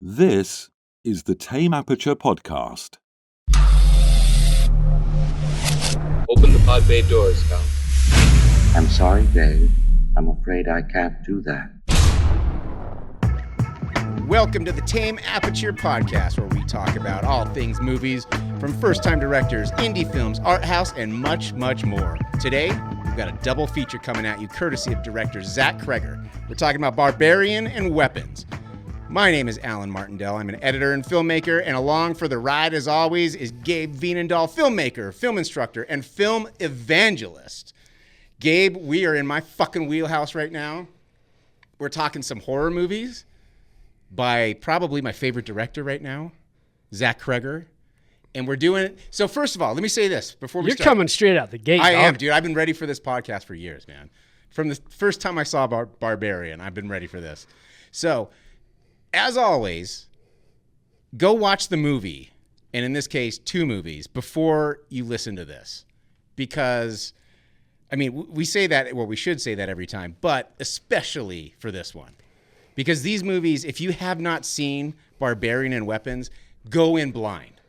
This is the Tame Aperture podcast. Open the pod bay doors, Cal. I'm sorry, Dave. I'm afraid I can't do that. Welcome to the Tame Aperture podcast, where we talk about all things movies, from first-time directors, indie films, art house, and much, much more. Today, we've got a double feature coming at you, courtesy of director Zach Cregger. We're talking about Barbarian and Weapons. My name is Alan Martindale. I'm an editor and filmmaker, and along for the ride, as always, is Gabe Veenendahl, filmmaker, film instructor, and film evangelist. Gabe, we are in my fucking wheelhouse right now. We're talking some horror movies by probably my favorite director right now, Zach Cregger. And we're doing it. So first of all, let me say this before we start. You're coming straight out the gate, I dog. am, dude. I've been ready for this podcast for years, man. From the first time I saw Barbarian, I've been ready for this. So, as always, go watch the movie, and in this case, 2 movies, before you listen to this. Because, I mean, we say that, well, we should say that every time, but especially for this one. Because these movies, if you have not seen Barbarian and Weapons, go in blind.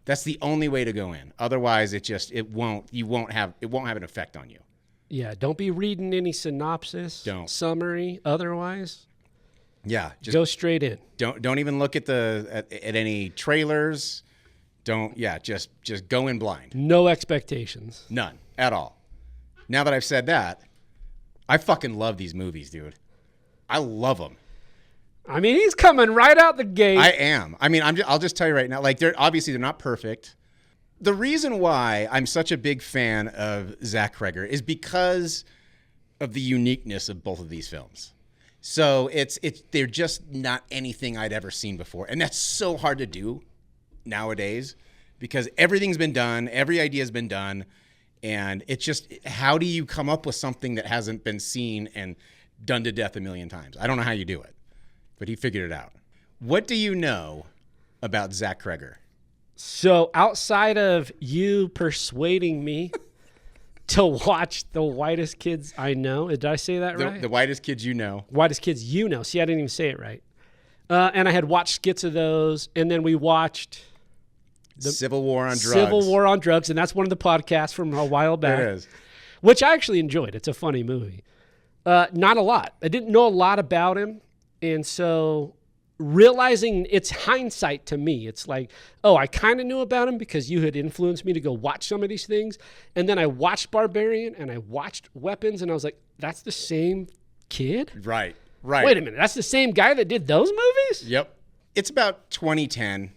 That's the only way to go in. Otherwise, it won't have an effect on you. Yeah, don't be reading any synopsis, summary, otherwise. Yeah, just go straight in. Don't even look at any trailers. Just go in blind. No expectations. None at all. Now that I've said that, I fucking love these movies, dude. I love them. I mean, he's coming right out the gate. I am. I mean, I'll just tell you right now, like they're not perfect. The reason why I'm such a big fan of Zach Cregger is because of the uniqueness of both of these films. So they're just not anything I'd ever seen before. And that's so hard to do nowadays because everything's been done, every idea's been done, and it's just, how do you come up with something that hasn't been seen and done to death a million times? I don't know how you do it, but he figured it out. What do you know about Zach Cregger? So outside of you persuading me to watch The Whitest Kids I Know. Did I say that right? The Whitest Kids You Know. Whitest Kids You Know. See, I didn't even say it right. And I had watched skits of those, and then we watched the Civil War on Drugs. Civil War on Drugs, and that's one of the podcasts from a while back. It is. Which I actually enjoyed. It's a funny movie. Not a lot. I didn't know a lot about him, and so realizing it's hindsight to me. It's like, oh, I kind of knew about him because you had influenced me to go watch some of these things. And then I watched Barbarian and I watched Weapons and I was like, that's the same kid? Right. Wait a minute. That's the same guy that did those movies? Yep. It's about 2010,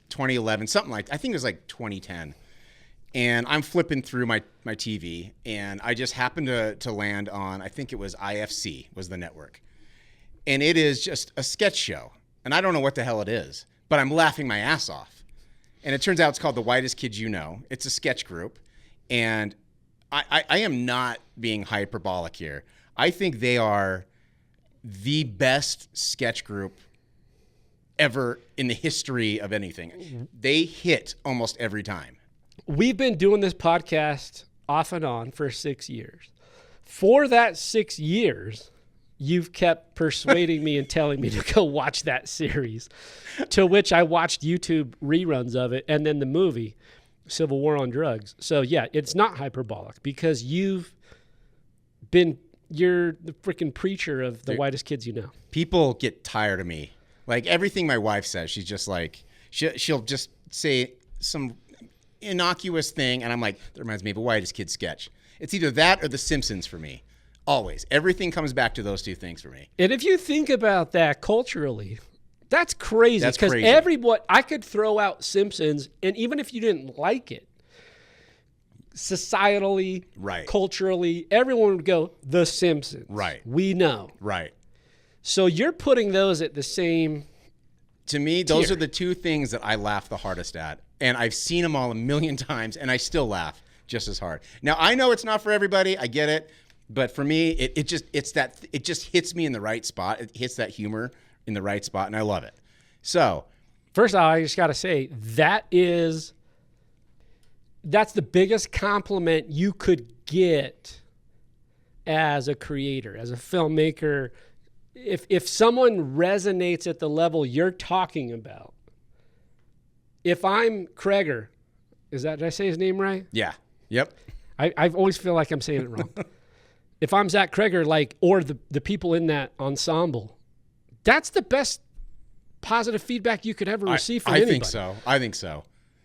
2011, something like that. I think it was like 2010. And I'm flipping through my TV and I just happened to land on, I think it was IFC was the network. And it is just a sketch show. And I don't know what the hell it is, but I'm laughing my ass off. And it turns out it's called The Whitest Kids You Know. It's a sketch group. And I am not being hyperbolic here. I think they are the best sketch group ever in the history of anything. They hit almost every time. We've been doing this podcast off and on for 6 years. For that 6 years, you've kept persuading me and telling me to go watch that series, to which I watched YouTube reruns of it and then the movie, Civil War on Drugs. So, yeah, it's not hyperbolic because you're the freaking preacher of The Whitest Kids You Know. People get tired of me. Like, everything my wife says, she's just like, she'll just say some innocuous thing, and I'm like, that reminds me of a Whitest Kid sketch. It's either that or The Simpsons for me. Always. Everything comes back to those 2 things for me. And if you think about that culturally, that's crazy. That's because crazy. I could throw out Simpsons, and even if you didn't like it, societally, right, culturally, everyone would go, The Simpsons. Right. We know. Right. So you're putting those at the same To me, those are the 2 things that I laugh the hardest at. And I've seen them all a million times, and I still laugh just as hard. Now, I know it's not for everybody. I get it. But for me, it just hits me in the right spot. It hits that humor in the right spot, and I love it. So, first of all, I just got to say that's the biggest compliment you could get as a creator, as a filmmaker, if someone resonates at the level you're talking about, if I'm Cregger, did I say his name right? Yeah. Yep. I always feel like I'm saying it wrong. If I'm Zach Cregger, or the people in that ensemble, that's the best positive feedback you could ever receive from anybody. I think so.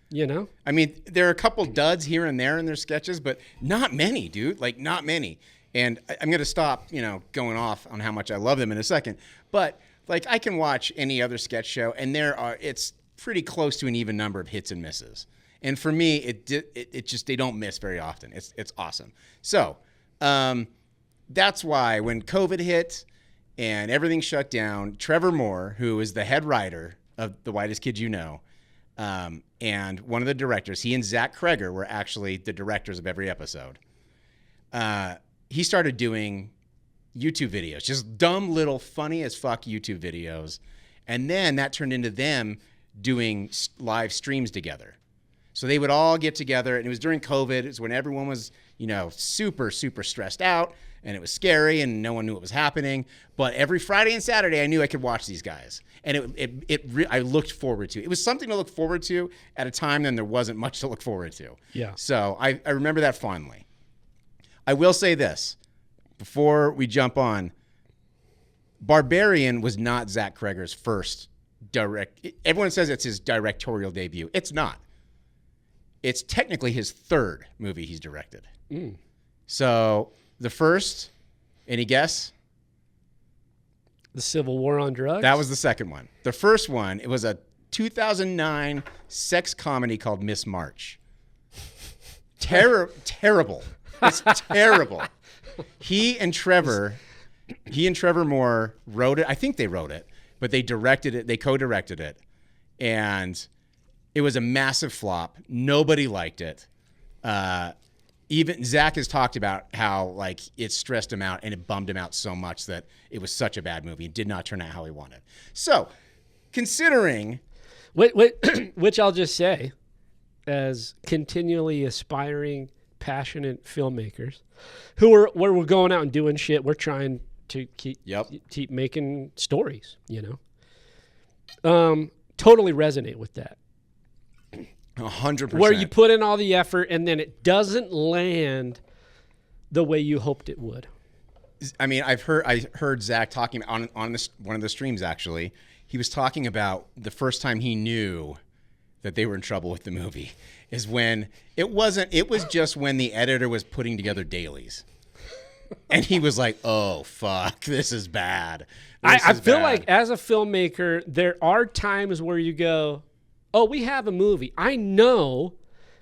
You know? I mean, there are a couple duds here and there in their sketches, but not many, dude. Like, not many. And I'm going to stop, going off on how much I love them in a second. But, I can watch any other sketch show, and it's pretty close to an even number of hits and misses. And for me, it just, they don't miss very often. It's awesome. So, that's why when COVID hit and everything shut down, Trevor Moore, who is the head writer of The Whitest Kid You Know, and one of the directors, he and Zach Cregger were actually the directors of every episode. He started doing YouTube videos, just dumb little funny as fuck YouTube videos. And then that turned into them doing live streams together. So they would all get together, and it was during COVID. It was when everyone was, super, super stressed out, and it was scary, and no one knew what was happening. But every Friday and Saturday, I knew I could watch these guys, and I looked forward to. It was something to look forward to at a time when there wasn't much to look forward to. Yeah. So I remember that fondly. I will say this before we jump on. Barbarian was not Zach Cregger's first everyone says it's his directorial debut. It's not. It's technically his third movie he's directed. So the first, any guess? The Civil War on Drugs? That was the second one. The first one, it was a 2009 sex comedy called Miss March. Terrible. It's terrible. He and Trevor Moore wrote it. I think they wrote it, but they directed it. They co-directed it. And it was a massive flop. Nobody liked it. Even Zach has talked about how it stressed him out and it bummed him out so much that it was such a bad movie. It did not turn out how he wanted. So, considering, which I'll just say, as continually aspiring, passionate filmmakers, where we're going out and doing shit, we're trying to keep making stories. Totally resonate with that. 100%. Where you put in all the effort and then it doesn't land the way you hoped it would. I mean, I heard Zach talking on one of the streams, actually. He was talking about the first time he knew that they were in trouble with the movie is when it was just when the editor was putting together dailies. And he was like, oh, fuck, this is bad. I feel like as a filmmaker, there are times where you go, oh, we have a movie. I know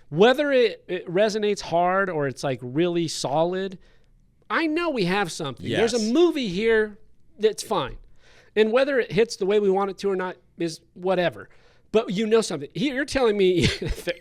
whether it resonates hard or it's really solid. I know we have something. Yes. There's a movie here that's fine. And whether it hits the way we want it to or not is whatever. But something. You're telling me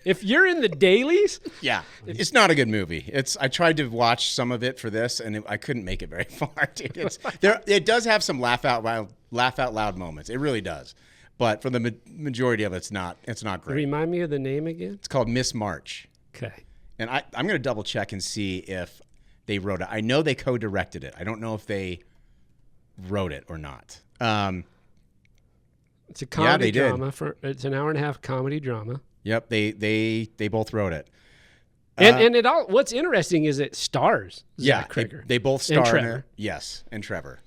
if you're in the dailies? Yeah. It's not a good movie. I tried to watch some of it for this, and I couldn't make it very far. Dude. It does have some laugh out loud moments. It really does. But for the majority of it, it's not great. Remind me of the name again? It's called Miss March. Okay. And I'm going to double check and see if they wrote it. I know they co-directed it. I don't know if they wrote it or not. It's a comedy drama. It's an hour-and-a-half comedy drama. Yep, they both wrote it. And it all. What's interesting is it stars Zach Cregger. They both star and in Trevor. it. Yes, and Trevor.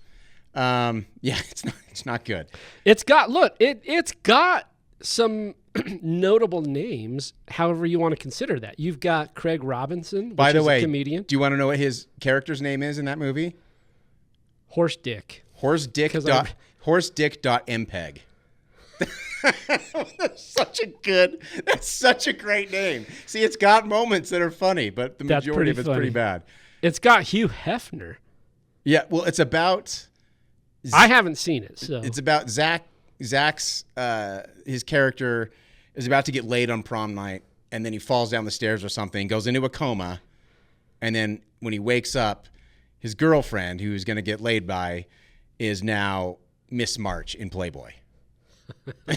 It's not good. It's got some notable names. However you want to consider that. You've got Craig Robinson, By the way, a comedian. Do you want to know what his character's name is in that movie? Horse Dick. Horsedick.mpeg. That's such a great name. See, it's got moments that are funny, but the majority of it's pretty bad. It's got Hugh Hefner. Yeah, well, it's about. I haven't seen it, so it's about Zach's his character is about to get laid on prom night, and then he falls down the stairs or something, goes into a coma, and then when he wakes up, his girlfriend, who he's going to get laid by, is now Miss March in Playboy.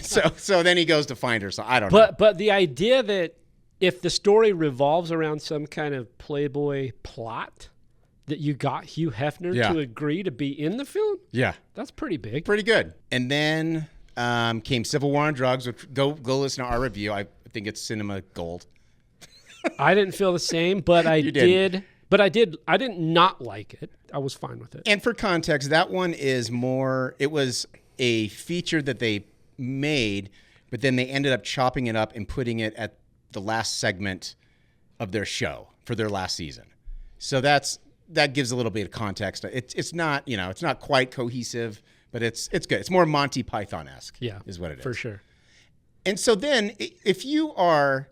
so then he goes to find her. So I don't know. But the idea that if the story revolves around some kind of Playboy plot, that you got Hugh Hefner Yeah. to agree to be in the film. Yeah. That's pretty big. Pretty good. And then came Civil War on Drugs, which go listen to our review. I think it's cinema gold. I didn't feel the same, but I You didn't. did. But I did. I didn't not like it. I was fine with it. And for context, that one is more, it was a feature that they made, but then they ended up chopping it up and putting it at the last segment of their show for their last season. So that gives a little bit of context. It's not, it's not quite cohesive, but it's good. It's more Monty Python-esque. Yeah, is what it is. for sure. And so then if you are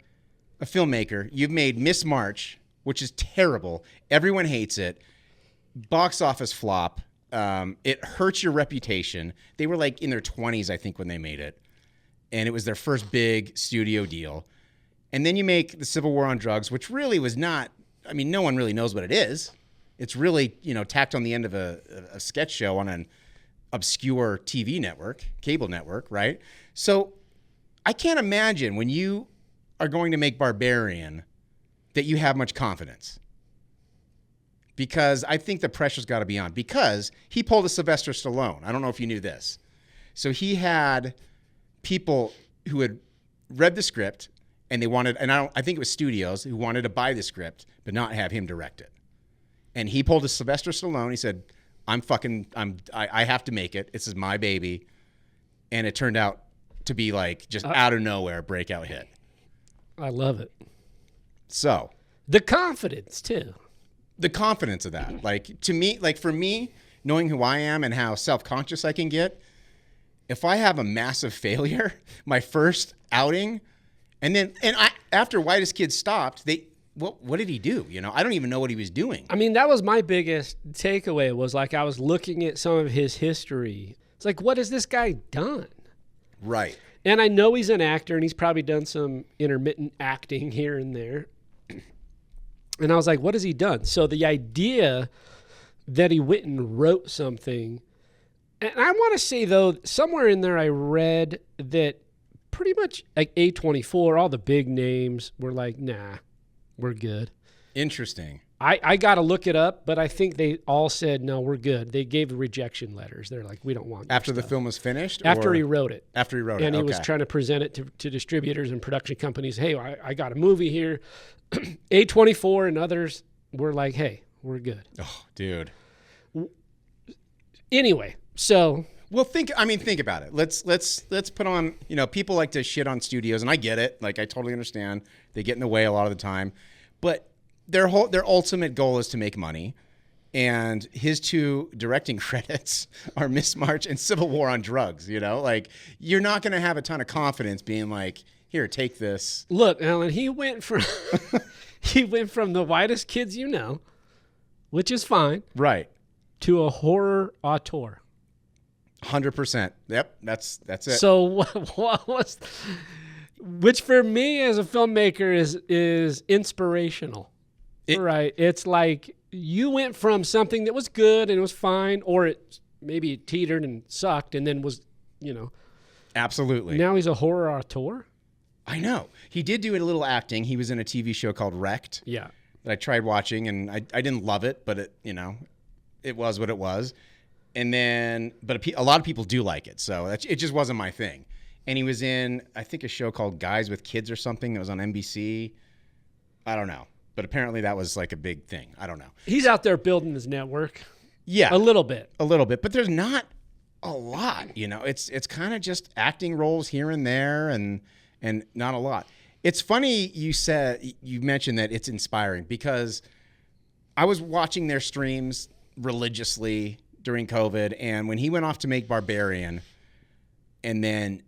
a filmmaker, you've made Miss March, which is terrible. Everyone hates it. Box office flop. It hurts your reputation. They were like in their 20s, I think, when they made it. And it was their first big studio deal. And then you make the Civil War on Drugs, which really was not, I mean, no one really knows what it is. It's really, tacked on the end of a sketch show on an obscure TV network, cable network, right? So I can't imagine when you are going to make Barbarian that you have much confidence. Because I think the pressure's got to be on. Because he pulled a Sylvester Stallone. I don't know if you knew this. So he had people who had read the script and they wanted, and I think it was studios who wanted to buy the script but not have him direct it. And he pulled a Sylvester Stallone. He said, I have to make it. This is my baby. And it turned out to be like just out of nowhere, breakout hit. I love it. So The confidence, too. the confidence of that, like to me, like for me, knowing who I am and how self-conscious I can get, if I have a massive failure, my first outing, and after Whitest Kids stopped, what did he do? I don't even know what he was doing. I mean, that was my biggest takeaway was like I was looking at some of his history. It's like, what has this guy done? Right. And I know he's an actor and he's probably done some intermittent acting here and there. And I was like, what has he done? So the idea that he went and wrote something, and I want to say, though, somewhere in there I read that pretty much like A24, all the big names were like, nah, we're good. Interesting. I got to look it up, but I think they all said, no, we're good. They gave rejection letters. They're like, we don't want your After the stuff. film was finished? After or- he wrote it. After he wrote it, And he okay. was trying to present it to distributors and production companies. Hey, I got a movie here. A24 and others were like, hey, we're good. Oh, dude. Anyway, so Well, think about it. Let's put on, people like to shit on studios, and I get it. Like, I totally understand. They get in the way a lot of the time. But their ultimate goal is to make money. And his two directing credits are Miss March and Civil War on Drugs, Like, you're not going to have a ton of confidence being like, here, take this. look, Alan, he went from the Whitest Kids You Know, which is fine, Right. to a horror auteur. 100%. Yep, that's it. So what was, which for me as a filmmaker is inspirational, right? It's like you went from something that was good and it was fine, or it maybe it teetered and sucked and then was, Absolutely. now he's a horror auteur. I know. He did do a little acting. He was in a TV show called Wrecked. Yeah. That I tried watching, and I didn't love it, but it was what it was. And then, but a lot of people do like it, so it just wasn't my thing. And he was in, I think, a show called Guys with Kids or something that was on NBC. I don't know, but apparently that was like a big thing. I don't know. He's out there building his network. Yeah, A little bit. but there's not a lot. It's kind of just acting roles here and there, and not a lot. It's funny you mentioned that it's inspiring, because I was watching their streams religiously during COVID, and when he went off to make Barbarian, and then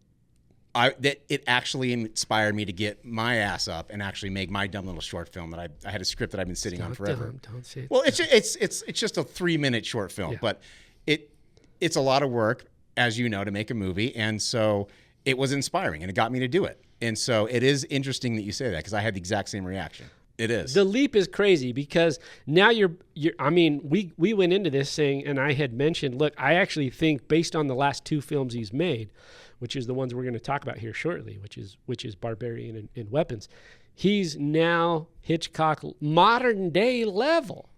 it actually inspired me to get my ass up and actually make my dumb little short film that I had a script that I've been sitting on forever. Don't say it. Well, it's just a 3-minute short film, Yeah. but it's a lot of work, as you know, to make a movie, and so it was inspiring, and it got me to do it. And so it is interesting that you say that, because I had the exact same reaction. It is. The leap is crazy, because now you're I mean, we went into this saying, and I had mentioned, look, I actually think based on the last 2 films he's made, which is the ones we're going to talk about here shortly, which is Barbarian and Weapons, he's now Hitchcock modern day level.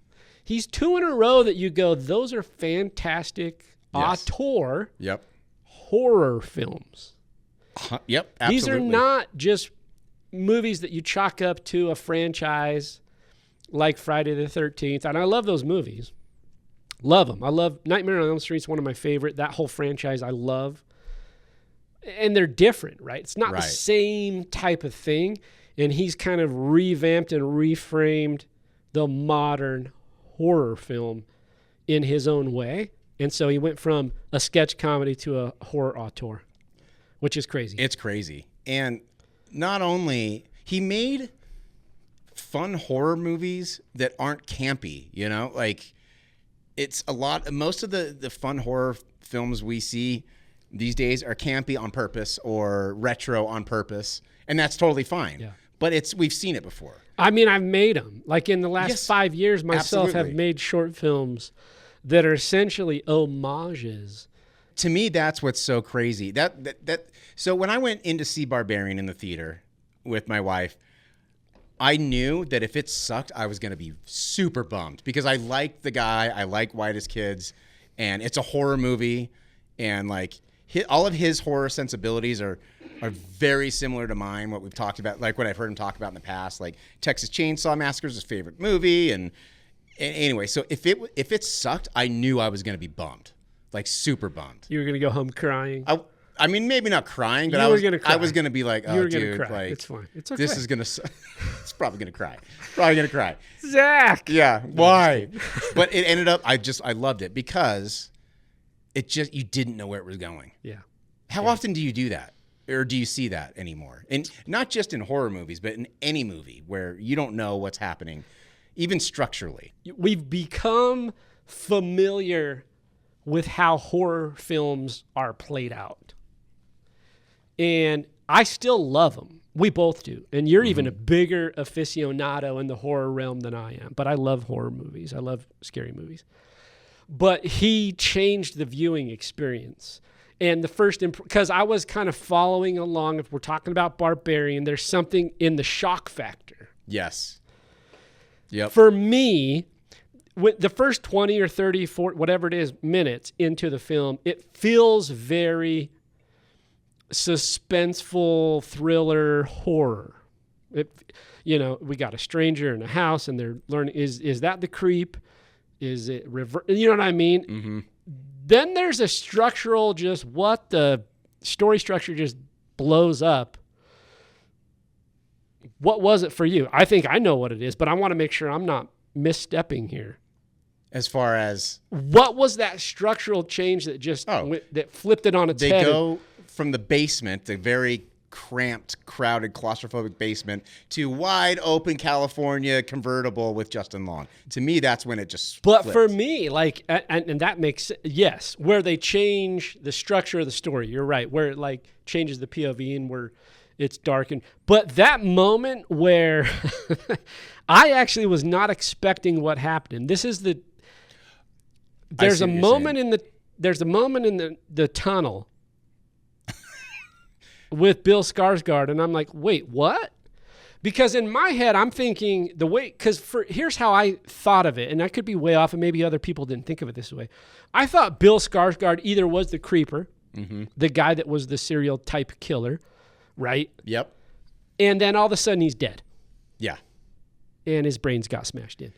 he's 2 in a row that you go, those are fantastic auteur horror films. Yep, absolutely. These are not just movies that you chalk up to a franchise like Friday the 13th. And I love those movies. Love them. I love Nightmare on Elm Street's one of my favorite. That whole franchise I love. And they're different, right? It's not the same type of thing. And he's kind of revamped and reframed the modern horror film in his own way. And so he went from a sketch comedy to a horror auteur, which is crazy. It's crazy. And not only, he made fun horror movies that aren't campy, you know? Like, it's a lot, most of the fun horror films we see these days are campy on purpose or retro on purpose, and that's totally fine. Yeah. But we've seen it before. I mean, I've made them. Like in the last 5 years, myself have made short films that are essentially homages. To me, that's what's so crazy. So when I went in to see Barbarian in the theater with my wife, I knew that if it sucked, I was going to be super bummed because I like the guy. I like White as Kids, and it's a horror movie, and like all of his horror sensibilities are very similar to mine. What we've talked about, like what I've heard him talk about in the past, like Texas Chainsaw Massacre is his favorite movie, and anyway, so if it sucked, I knew I was going to be bummed, like super bummed. You were going to go home crying. I mean, maybe not crying, but I was going to be like, oh, dude, like, it's fine. It's okay. This is going to, it's probably going to cry. Probably going to cry. Zach. Yeah. Why? But it ended up, I loved it because you didn't know where it was going. Yeah. How often do you do that? Or do you see that anymore? And not just in horror movies, but in any movie where you don't know what's happening, even structurally. We've become familiar with how horror films are played out. And I still love them. We both do. And you're even a bigger aficionado in the horror realm than I am. But I love horror movies. I love scary movies. But he changed the viewing experience. And the first, because I was kind of following along, if we're talking about Barbarian, there's something in the shock factor. Yes. Yep. For me, with the first 20 or 30, 40, whatever it is, minutes into the film, it feels very suspenseful, thriller, horror. We got a stranger in a house, and they're learning, is that the creep? Is it reverse? You know what I mean? Mm-hmm. Then there's a structural, just what the story structure just blows up. What was it for you? I think I know what it is, but I want to make sure I'm not misstepping here. As far as what was that structural change that just that flipped it on its head? They go from the basement, the very cramped, crowded, claustrophobic basement, to wide open California convertible with Justin Long. To me, that's when it just But flipped. For me, like, and that makes, yes, where they change the structure of the story, you're right, where it like changes the POV and where it's darkened. But that moment where I actually was not expecting what happened. This is there's a moment in the tunnel with Bill Skarsgård, and I'm like, wait, what? Because in my head, I'm thinking here's how I thought of it, and I could be way off, and maybe other people didn't think of it this way. I thought Bill Skarsgård either was the creeper, the guy that was the serial type killer, right? Yep. And then all of a sudden he's dead. Yeah. And his brains got smashed in.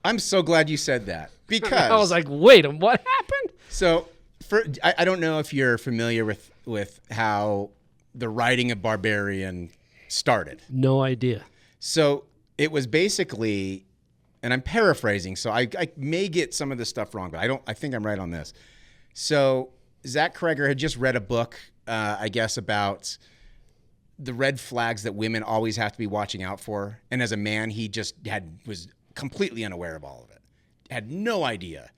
I'm so glad you said that because I was like, wait, what happened? So I don't know if you're familiar with how the writing of Barbarian started. No idea. So it was basically, and I'm paraphrasing, so I may get some of this stuff wrong, but I think I'm right on this. So Zach Cregger had just read a book, I guess, about the red flags that women always have to be watching out for. And as a man, he just was completely unaware of all of it. Had no idea.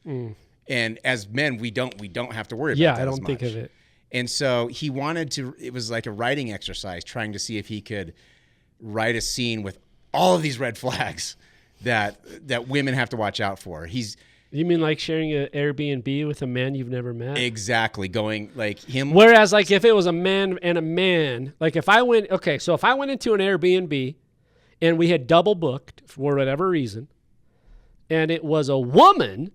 And as men, we don't have to worry about that. Yeah, I don't think of it. And so he wanted to, it was like a writing exercise, trying to see if he could write a scene with all of these red flags that women have to watch out for. You mean like sharing an Airbnb with a man you've never met? Exactly. Going like him. Whereas like if it was a man and a man, like if I went into an Airbnb and we had double booked for whatever reason, and it was a woman,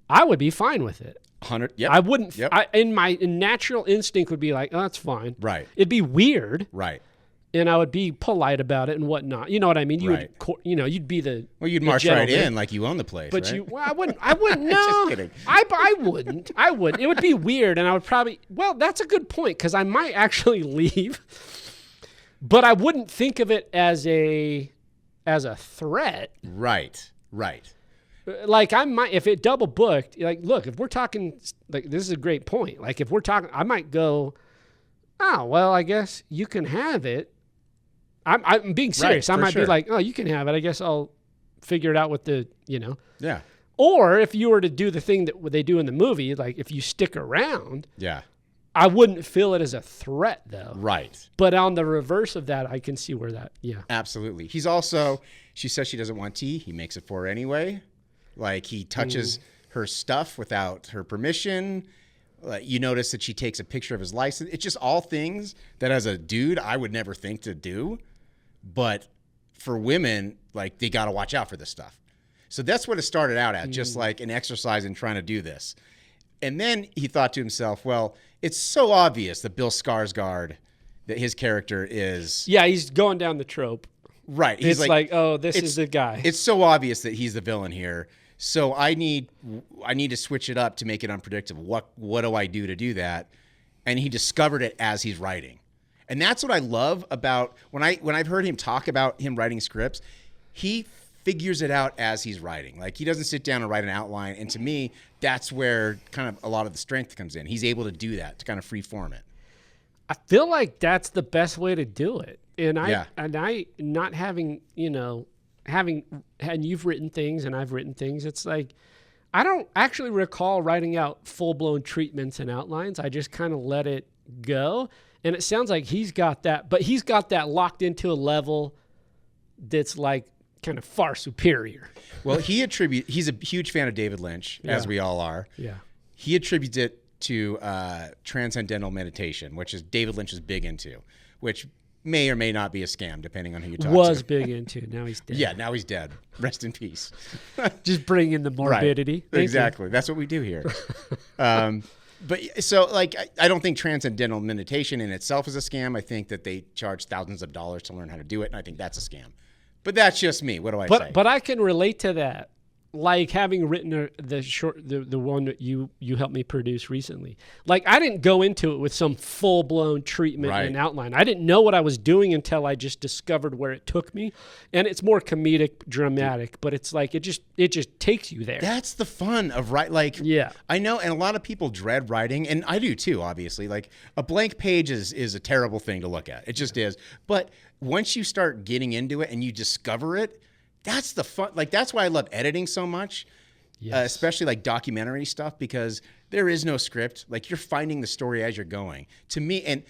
I would be fine with it. 100. Yep. I wouldn't. Yep. My natural instinct would be like, oh, that's fine. Right. It'd be weird. Right. And I would be polite about it and whatnot. You know what I mean? You Right. would, you'd be the. Well, you'd the march right gentleman. in like you own the place. But right? I wouldn't. No, Just kidding. I wouldn't. I wouldn't. It would be weird, and I would probably. Well, that's a good point because I might actually leave, but I wouldn't think of it as a threat. Right. Right. Like I might, if it double booked. Like, look, if we're talking, like this is a great point. Like if we're talking, I might go, oh well, I guess you can have it. I'm being serious. Right, I might sure. be like, oh, you can have it. I guess I'll figure it out with the, Yeah. Or if you were to do the thing that they do in the movie, like if you stick around, Yeah. I wouldn't feel it as a threat though. Right. But on the reverse of that, I can see where that, Absolutely. He's she says she doesn't want tea. He makes it for her anyway. Like he touches her stuff without her permission. You notice that she takes a picture of his license. It's just all things that as a dude, I would never think to do. But for women, like they got to watch out for this stuff. So that's what it started out at, just like an exercise in trying to do this. And then he thought to himself, well, it's so obvious that Bill Skarsgård, that his character is. Yeah, he's going down the trope. Right. He's It's like, oh, this is the guy. It's so obvious that he's the villain here. So I need to switch it up to make it unpredictable. What do I do to do that? And he discovered it as he's writing. And that's what I love about when I've heard him talk about him writing scripts, he figures it out as he's writing. Like he doesn't sit down and write an outline. And to me, that's where kind of a lot of the strength comes in. He's able to do that, to kind of free form it. I feel like that's the best way to do it. And Yeah. I not having, and you've written things and I've written things. It's like, I don't actually recall writing out full-blown treatments and outlines. I just kind of let it go. And it sounds like he's got that, but he's got that locked into a level that's like kind of far superior. Well, he's a huge fan of David Lynch, as we all are. Yeah. He attributes it to transcendental meditation, which is David Lynch is big into, which may or may not be a scam, depending on who you talk to. Was big into. Now he's dead. Yeah, now he's dead. Rest in peace. Just bring in the morbidity. Right. Exactly. That's what we do here. But so, like, I don't think transcendental meditation in itself is a scam. I think that they charge thousands of dollars to learn how to do it, and I think that's a scam. But that's just me. What do I say? But I can relate to that. Like having written the one that you helped me produce recently. Like I didn't go into it with some full blown treatment and outline. I didn't know what I was doing until I just discovered where it took me. And it's more comedic, dramatic, but it's like it just takes you there. That's the fun of writing. Like, yeah, I know, and a lot of people dread writing, and I do too. Obviously, like a blank page is a terrible thing to look at. It just is. But once you start getting into it and you discover it. That's the fun. Like, that's why I love editing so much, especially like documentary stuff, because there is no script. Like, you're finding the story as you're going. To me, and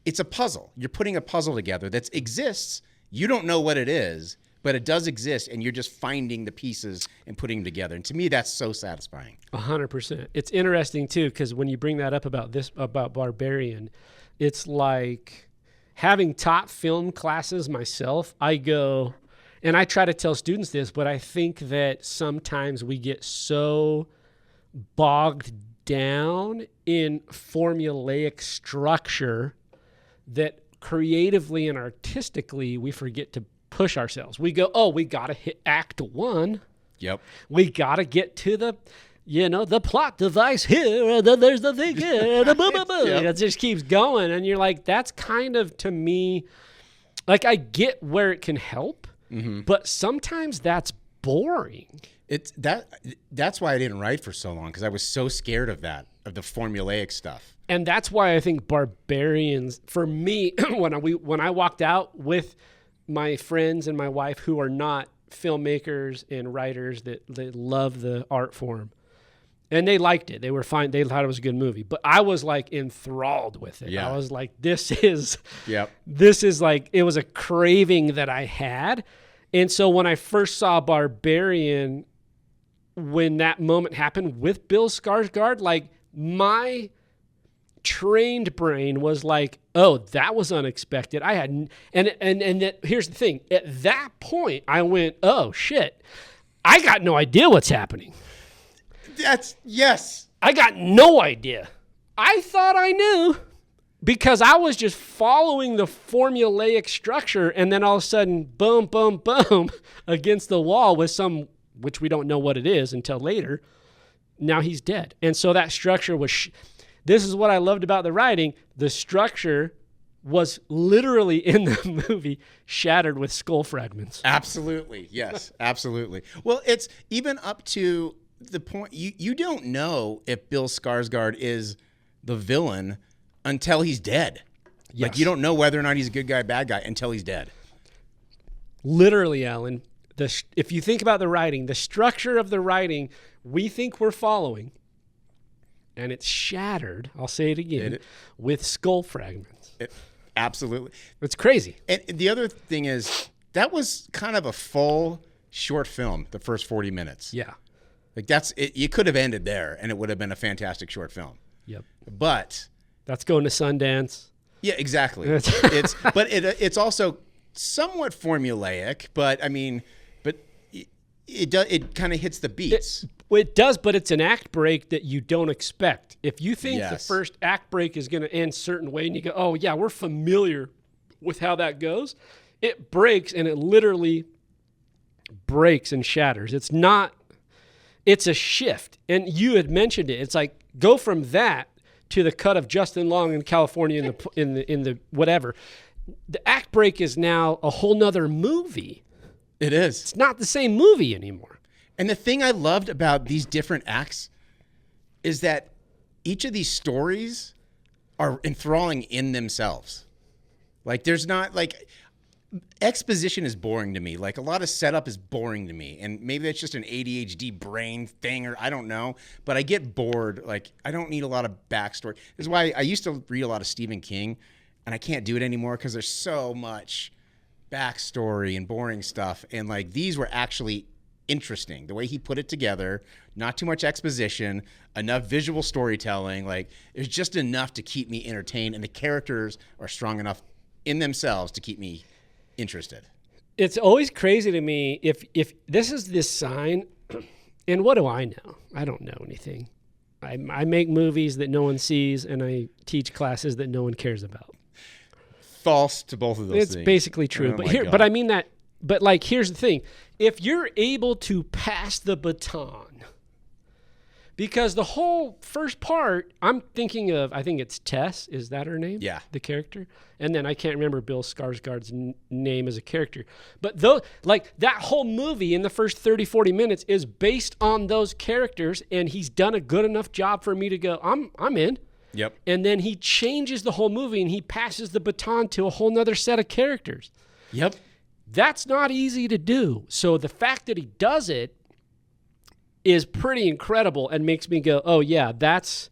it's a puzzle. You're putting a puzzle together that exists. You don't know what it is, but it does exist, and you're just finding the pieces and putting them together. And to me, that's so satisfying. 100%. It's interesting, too, because when you bring that up about Barbarian, it's like having taught film classes myself, I go... And I try to tell students this, but I think that sometimes we get so bogged down in formulaic structure that creatively and artistically we forget to push ourselves. We go, oh, we got to hit act one. Yep. We got to get to the plot device here, and then there's the thing here, and yep. It just keeps going. And you're like, that's kind of, to me, like I get where it can help. Mm-hmm. But sometimes that's boring. That's why I didn't write for so long, because I was so scared of the formulaic stuff. And that's why I think Barbarians, for me, when I walked out with my friends and my wife who are not filmmakers and writers that love the art form, and they liked it. They were fine. They thought it was a good movie. But I was like enthralled with it. Yeah. I was like, this is like, it was a craving that I had. And so when I first saw Barbarian, when that moment happened with Bill Skarsgård, like my trained brain was like, oh, that was unexpected. And that, here's the thing. At that point, I went, oh, shit. I got no idea what's happening. Yes. I got no idea. I thought I knew because I was just following the formulaic structure, and then all of a sudden, boom, boom, boom, against the wall with some, which we don't know what it is until later. Now he's dead. And so that structure was, this is what I loved about the writing. The structure was literally in the movie shattered with skull fragments. Absolutely. Yes, absolutely. Well, it's even up to the point you don't know if Bill Skarsgård is the villain until he's dead. Yes. Like, you don't know whether or not he's a good guy, bad guy until he's dead. Literally, Alan, if you think about the writing, the structure of the writing, we think we're following, and it's shattered, I'll say it again, with skull fragments. Absolutely. It's crazy. And the other thing is, that was kind of a full short film, the first 40 minutes. Yeah. Like, that's it. You could have ended there, and it would have been a fantastic short film. Yep. But that's going to Sundance. Yeah, exactly. It's also somewhat formulaic, but I mean, it kind of hits the beats. It does, but it's an act break that you don't expect. If you think the Yes. first act break is going to end a certain way, and you go, "Oh yeah, we're familiar with how that goes," it breaks, and it literally breaks and shatters. It's not. It's a shift, and you had mentioned it. It's like go from that to the cut of Justin Long in California in the whatever. The act break is now a whole nother movie. It is. It's not the same movie anymore. And the thing I loved about these different acts is that each of these stories are enthralling in themselves. Like, there's not, like, exposition is boring to me. Like, a lot of setup is boring to me. And maybe that's just an ADHD brain thing, or I don't know. But I get bored. Like, I don't need a lot of backstory. This is why I used to read a lot of Stephen King, and I can't do it anymore because there's so much backstory and boring stuff. And, like, these were actually interesting. The way he put it together, not too much exposition, enough visual storytelling. Like, it's just enough to keep me entertained, and the characters are strong enough in themselves to keep me interested. It's always crazy to me if this is this sign, and what do I know? I don't know anything. I make movies that no one sees, and I teach classes that no one cares about. False to both of those things. It's basically true. Oh, but I mean that. But like, here's the thing: if you're able to pass the baton, because the whole first part, I'm thinking of, I think it's Tess. Is that her name? Yeah. The character. And then I can't remember Bill Skarsgård's name as a character. But though, like, that whole movie in the first 30, 40 minutes is based on those characters, and he's done a good enough job for me to go, I'm in. Yep. And then he changes the whole movie, and he passes the baton to a whole nother set of characters. Yep. That's not easy to do. So the fact that he does it is pretty incredible and makes me go, oh, yeah, that's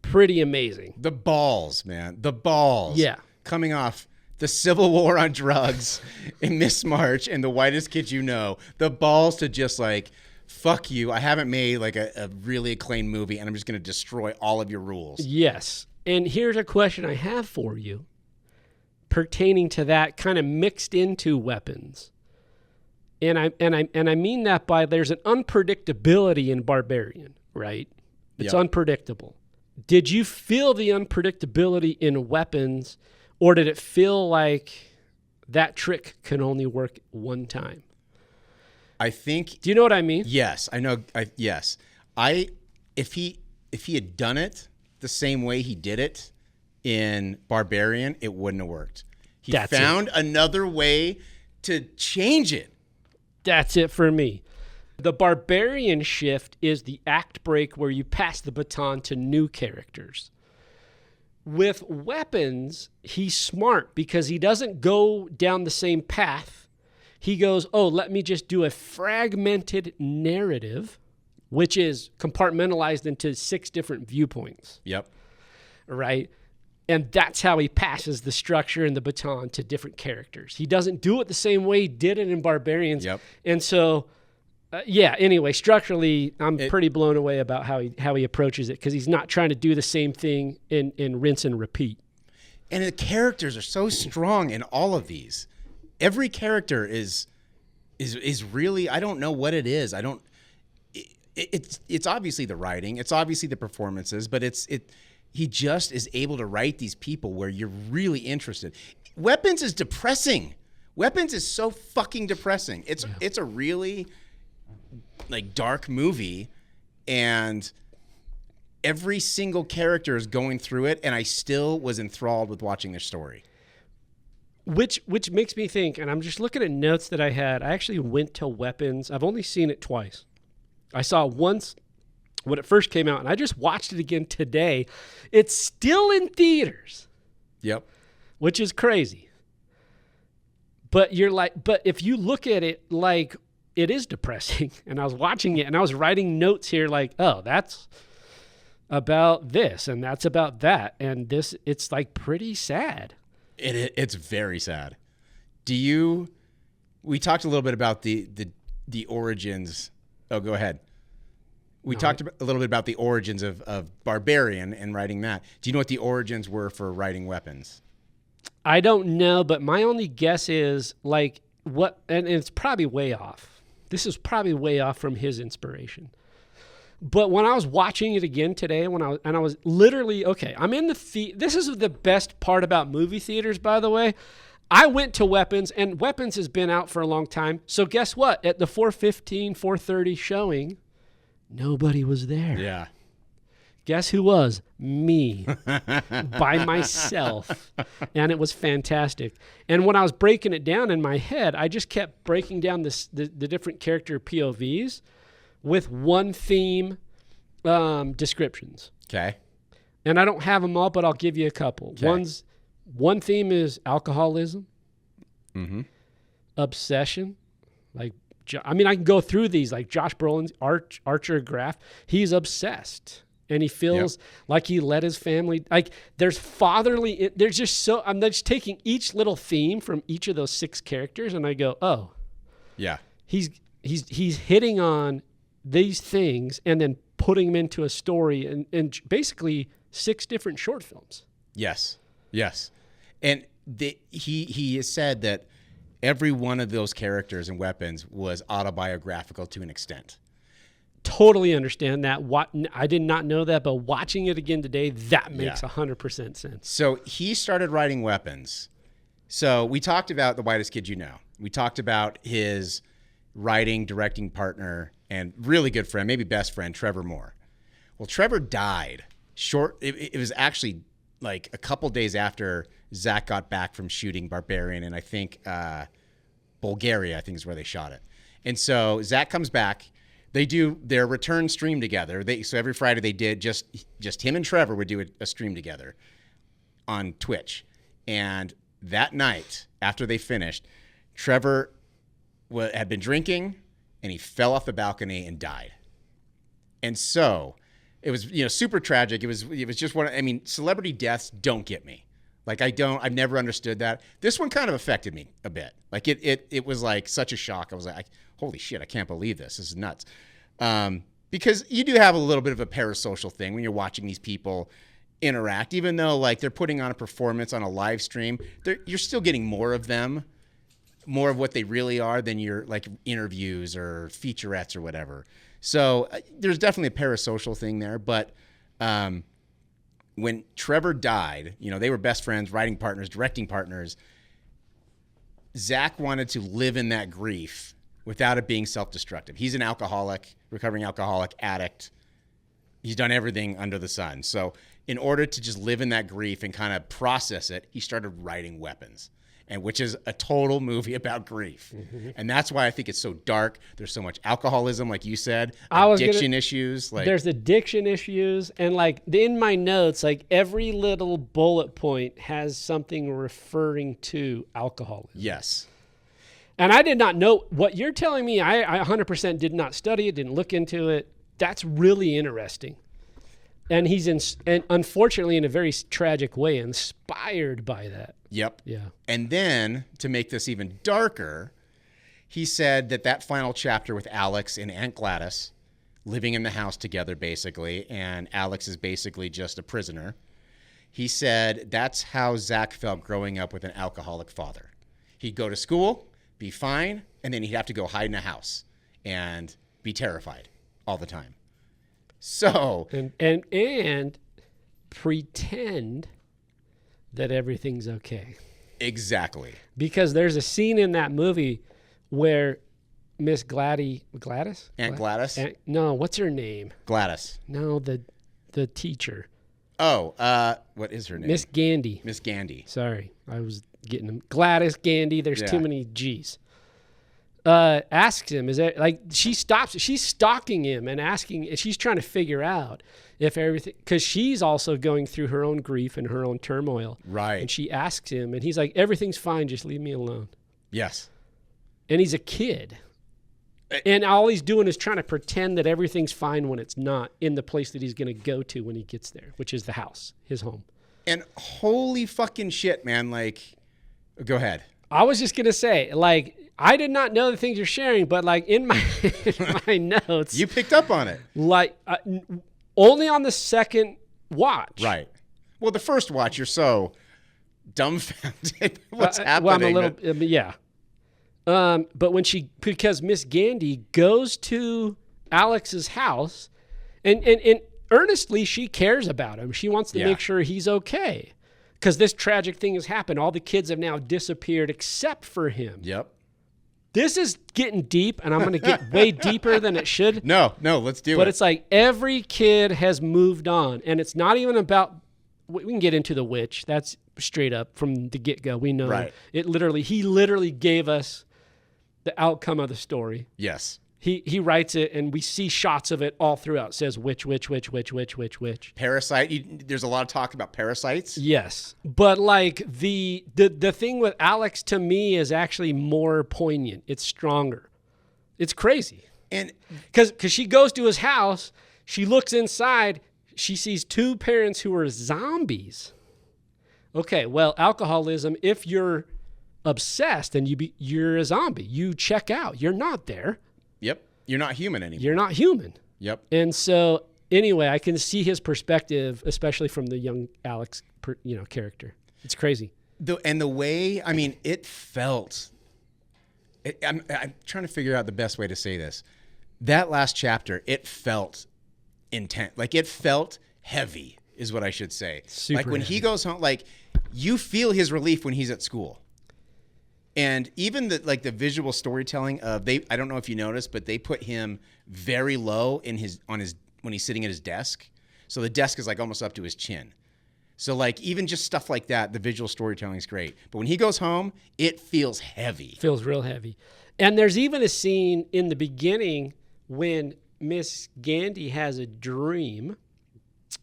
pretty amazing. The balls, man. The balls. Yeah. Coming off the Civil War on drugs and Miss March and The Whitest Kid You Know. The balls to just, like, fuck you. I haven't made, like, a really acclaimed movie, and I'm just going to destroy all of your rules. Yes. And here's a question I have for you pertaining to that, kind of mixed into Weapons. And I mean that by there's an unpredictability in Barbarian, right? It's unpredictable. Did you feel the unpredictability in Weapons, or did it feel like that trick can only work one time? I think. Do you know what I mean? Yes, I know. Yes, if he had done it the same way he did it in Barbarian, it wouldn't have worked. He found another way to change it. That's it for me. The Barbarian shift is the act break where you pass the baton to new characters. With Weapons, he's smart because he doesn't go down the same path. He goes, oh, let me just do a fragmented narrative, which is compartmentalized into 6 different viewpoints. Yep. Right? And that's how he passes the structure and the baton to different characters. He doesn't do it the same way he did it in Barbarians. Yep. And so, anyway, structurally, I'm pretty blown away about how he approaches it, because he's not trying to do the same thing in rinse and repeat. And the characters are so strong in all of these. Every character is is really, I don't know what it is. I don't. It's obviously the writing. It's obviously the performances, but he just is able to write these people where you're really interested. Weapons is depressing. Weapons is so fucking depressing. It's a really like dark movie, and every single character is going through it, and I still was enthralled with watching their story. Which makes me think, and I'm just looking at notes that I had. I actually went to Weapons. I've only seen it twice. I saw it once when it first came out, and I just watched it again today. It's still in theaters. Yep. Which is crazy. But if you look at it like it is depressing, and I was watching it and I was writing notes here like, oh, that's about this and that's about that. And it's like pretty sad. It's very sad. We talked a little bit about the origins. Oh, go ahead. We talked a little bit about the origins of Barbarian and writing that. Do you know what the origins were for writing Weapons? I don't know, but my only guess is like what, and it's probably way off. This is probably way off from his inspiration. But when I was watching it again today, I was literally, okay, I'm in this is the best part about movie theaters, by the way. I went to Weapons, and Weapons has been out for a long time. So guess what? At the 4:15, 4:30 showing, nobody was there. Yeah. Guess who was? Me. By myself. And it was fantastic. And when I was breaking it down in my head, I just kept breaking down the different character POVs with one theme descriptions. Okay. And I don't have them all, but I'll give you a couple. Okay. One theme is alcoholism, Mm-hmm. obsession. I can go through these, like Josh Brolin's Archer Graff. He's obsessed. And he feels like he let his family, like there's fatherly, there's just so, I'm just taking each little theme from each of those 6 characters and I go, oh, yeah, he's hitting on these things and then putting them into a story and basically 6 different short films. Yes. And he has said that every one of those characters and Weapons was autobiographical to an extent. Totally understand that. I did not know that, but watching it again today, that makes 100% sense. So he started writing Weapons. So we talked about The Whitest Kid You Know. We talked about his writing, directing partner, and really good friend, maybe best friend, Trevor Moore. Well, Trevor died it was actually like a couple days after Zach got back from shooting Barbarian, and I think Bulgaria, I think is where they shot it. And so Zach comes back. They do their return stream together. So every Friday they did just him and Trevor would do a stream together on Twitch. And that night, after they finished, Trevor had been drinking and he fell off the balcony and died. And so it was, super tragic. It was just celebrity deaths don't get me. Like I've never understood that. This one kind of affected me a bit. Like it was like such a shock. I was like, holy shit, I can't believe this. This is nuts. Because you do have a little bit of a parasocial thing when you're watching these people interact, even though like they're putting on a performance on a live stream, you're still getting more of them, more of what they really are than your like interviews or featurettes or whatever. So there's definitely a parasocial thing there. But when Trevor died, they were best friends, writing partners, directing partners. Zach wanted to live in that grief without it being self-destructive. He's an alcoholic, recovering alcoholic, addict. He's done everything under the sun. So in order to just live in that grief and kind of process it, he started writing Weapons, and which is a total movie about grief. Mm-hmm. And that's why I think it's so dark. There's so much alcoholism, like you said, addiction issues. Like there's addiction issues. And like in my notes, like every little bullet point has something referring to alcoholism. Yes. And I did not know what you're telling me. I 100% did not study it, didn't look into it. That's really interesting. And he's and unfortunately in a very tragic way inspired by that. Yep. Yeah. And then to make this even darker, he said that final chapter with Alex and Aunt Gladys living in the house together basically, and Alex is basically just a prisoner. He said that's how Zach felt growing up with an alcoholic father. He'd go to school, be fine, and then he'd have to go hide in a house and be terrified all the time. So and pretend that everything's okay. Exactly. Because there's a scene in that movie where Miss Gladys? Aunt Gladys? No, what's her name? Gladys. No, the teacher. Oh, what is her name? Miss Gandy. Miss Gandy. Sorry, I was getting them. Gladys, Gandy, there's Yeah. too many G's. Asks him, is that like she's stalking him and asking, and she's trying to figure out if everything, because she's also going through her own grief and her own turmoil. Right. And she asks him, and he's like, everything's fine, just leave me alone. Yes. And he's a kid. And all he's doing is trying to pretend that everything's fine when it's not in the place that he's going to go to when he gets there, which is the house, his home. And holy fucking shit, man. Like, go ahead. I was just going to say, like, I did not know the things you're sharing, but like in my notes, You picked up on it. like only on the second watch. Right. Well, the first watch, you're so dumbfounded. What's happening? Well, I'm a little, yeah. But because Miss Gandy goes to Alex's house and earnestly she cares about him. She wants to make sure he's okay. Because this tragic thing has happened. All the kids have now disappeared except for him. Yep. This is getting deep, and I'm going to get way deeper than it should. No, let's do it. But it's like every kid has moved on, and it's not even about. We can get into the witch. That's straight up from the get-go. We know Right. he literally gave us the outcome of the story. Yes. He writes it, and we see shots of it all throughout. It says witch. Parasite. There's a lot of talk about parasites. Yes, but like the thing with Alex to me is actually more poignant. It's stronger. It's crazy. And Because she goes to his house, she looks inside, she sees two parents who are zombies. Okay, well, alcoholism, if you're obsessed, then you're a zombie. You check out. You're not there. yep, you're not human anymore. You're not human. Yep. And so, anyway, I can see his perspective, especially from the young Alex, character. It's crazy. The way, I mean, it felt. I'm trying to figure out the best way to say this. That last chapter, it felt intense. Like it felt heavy, is what I should say. Super like when he heavy. goes home, like you feel his relief when he's at school. And even the visual storytelling of I don't know if you noticed, but they put him very low when he's sitting at his desk. So the desk is like almost up to his chin. So like even just stuff like that, the visual storytelling is great. But when he goes home, it feels heavy. Feels real heavy. And there's even a scene in the beginning when Miss Gandy has a dream,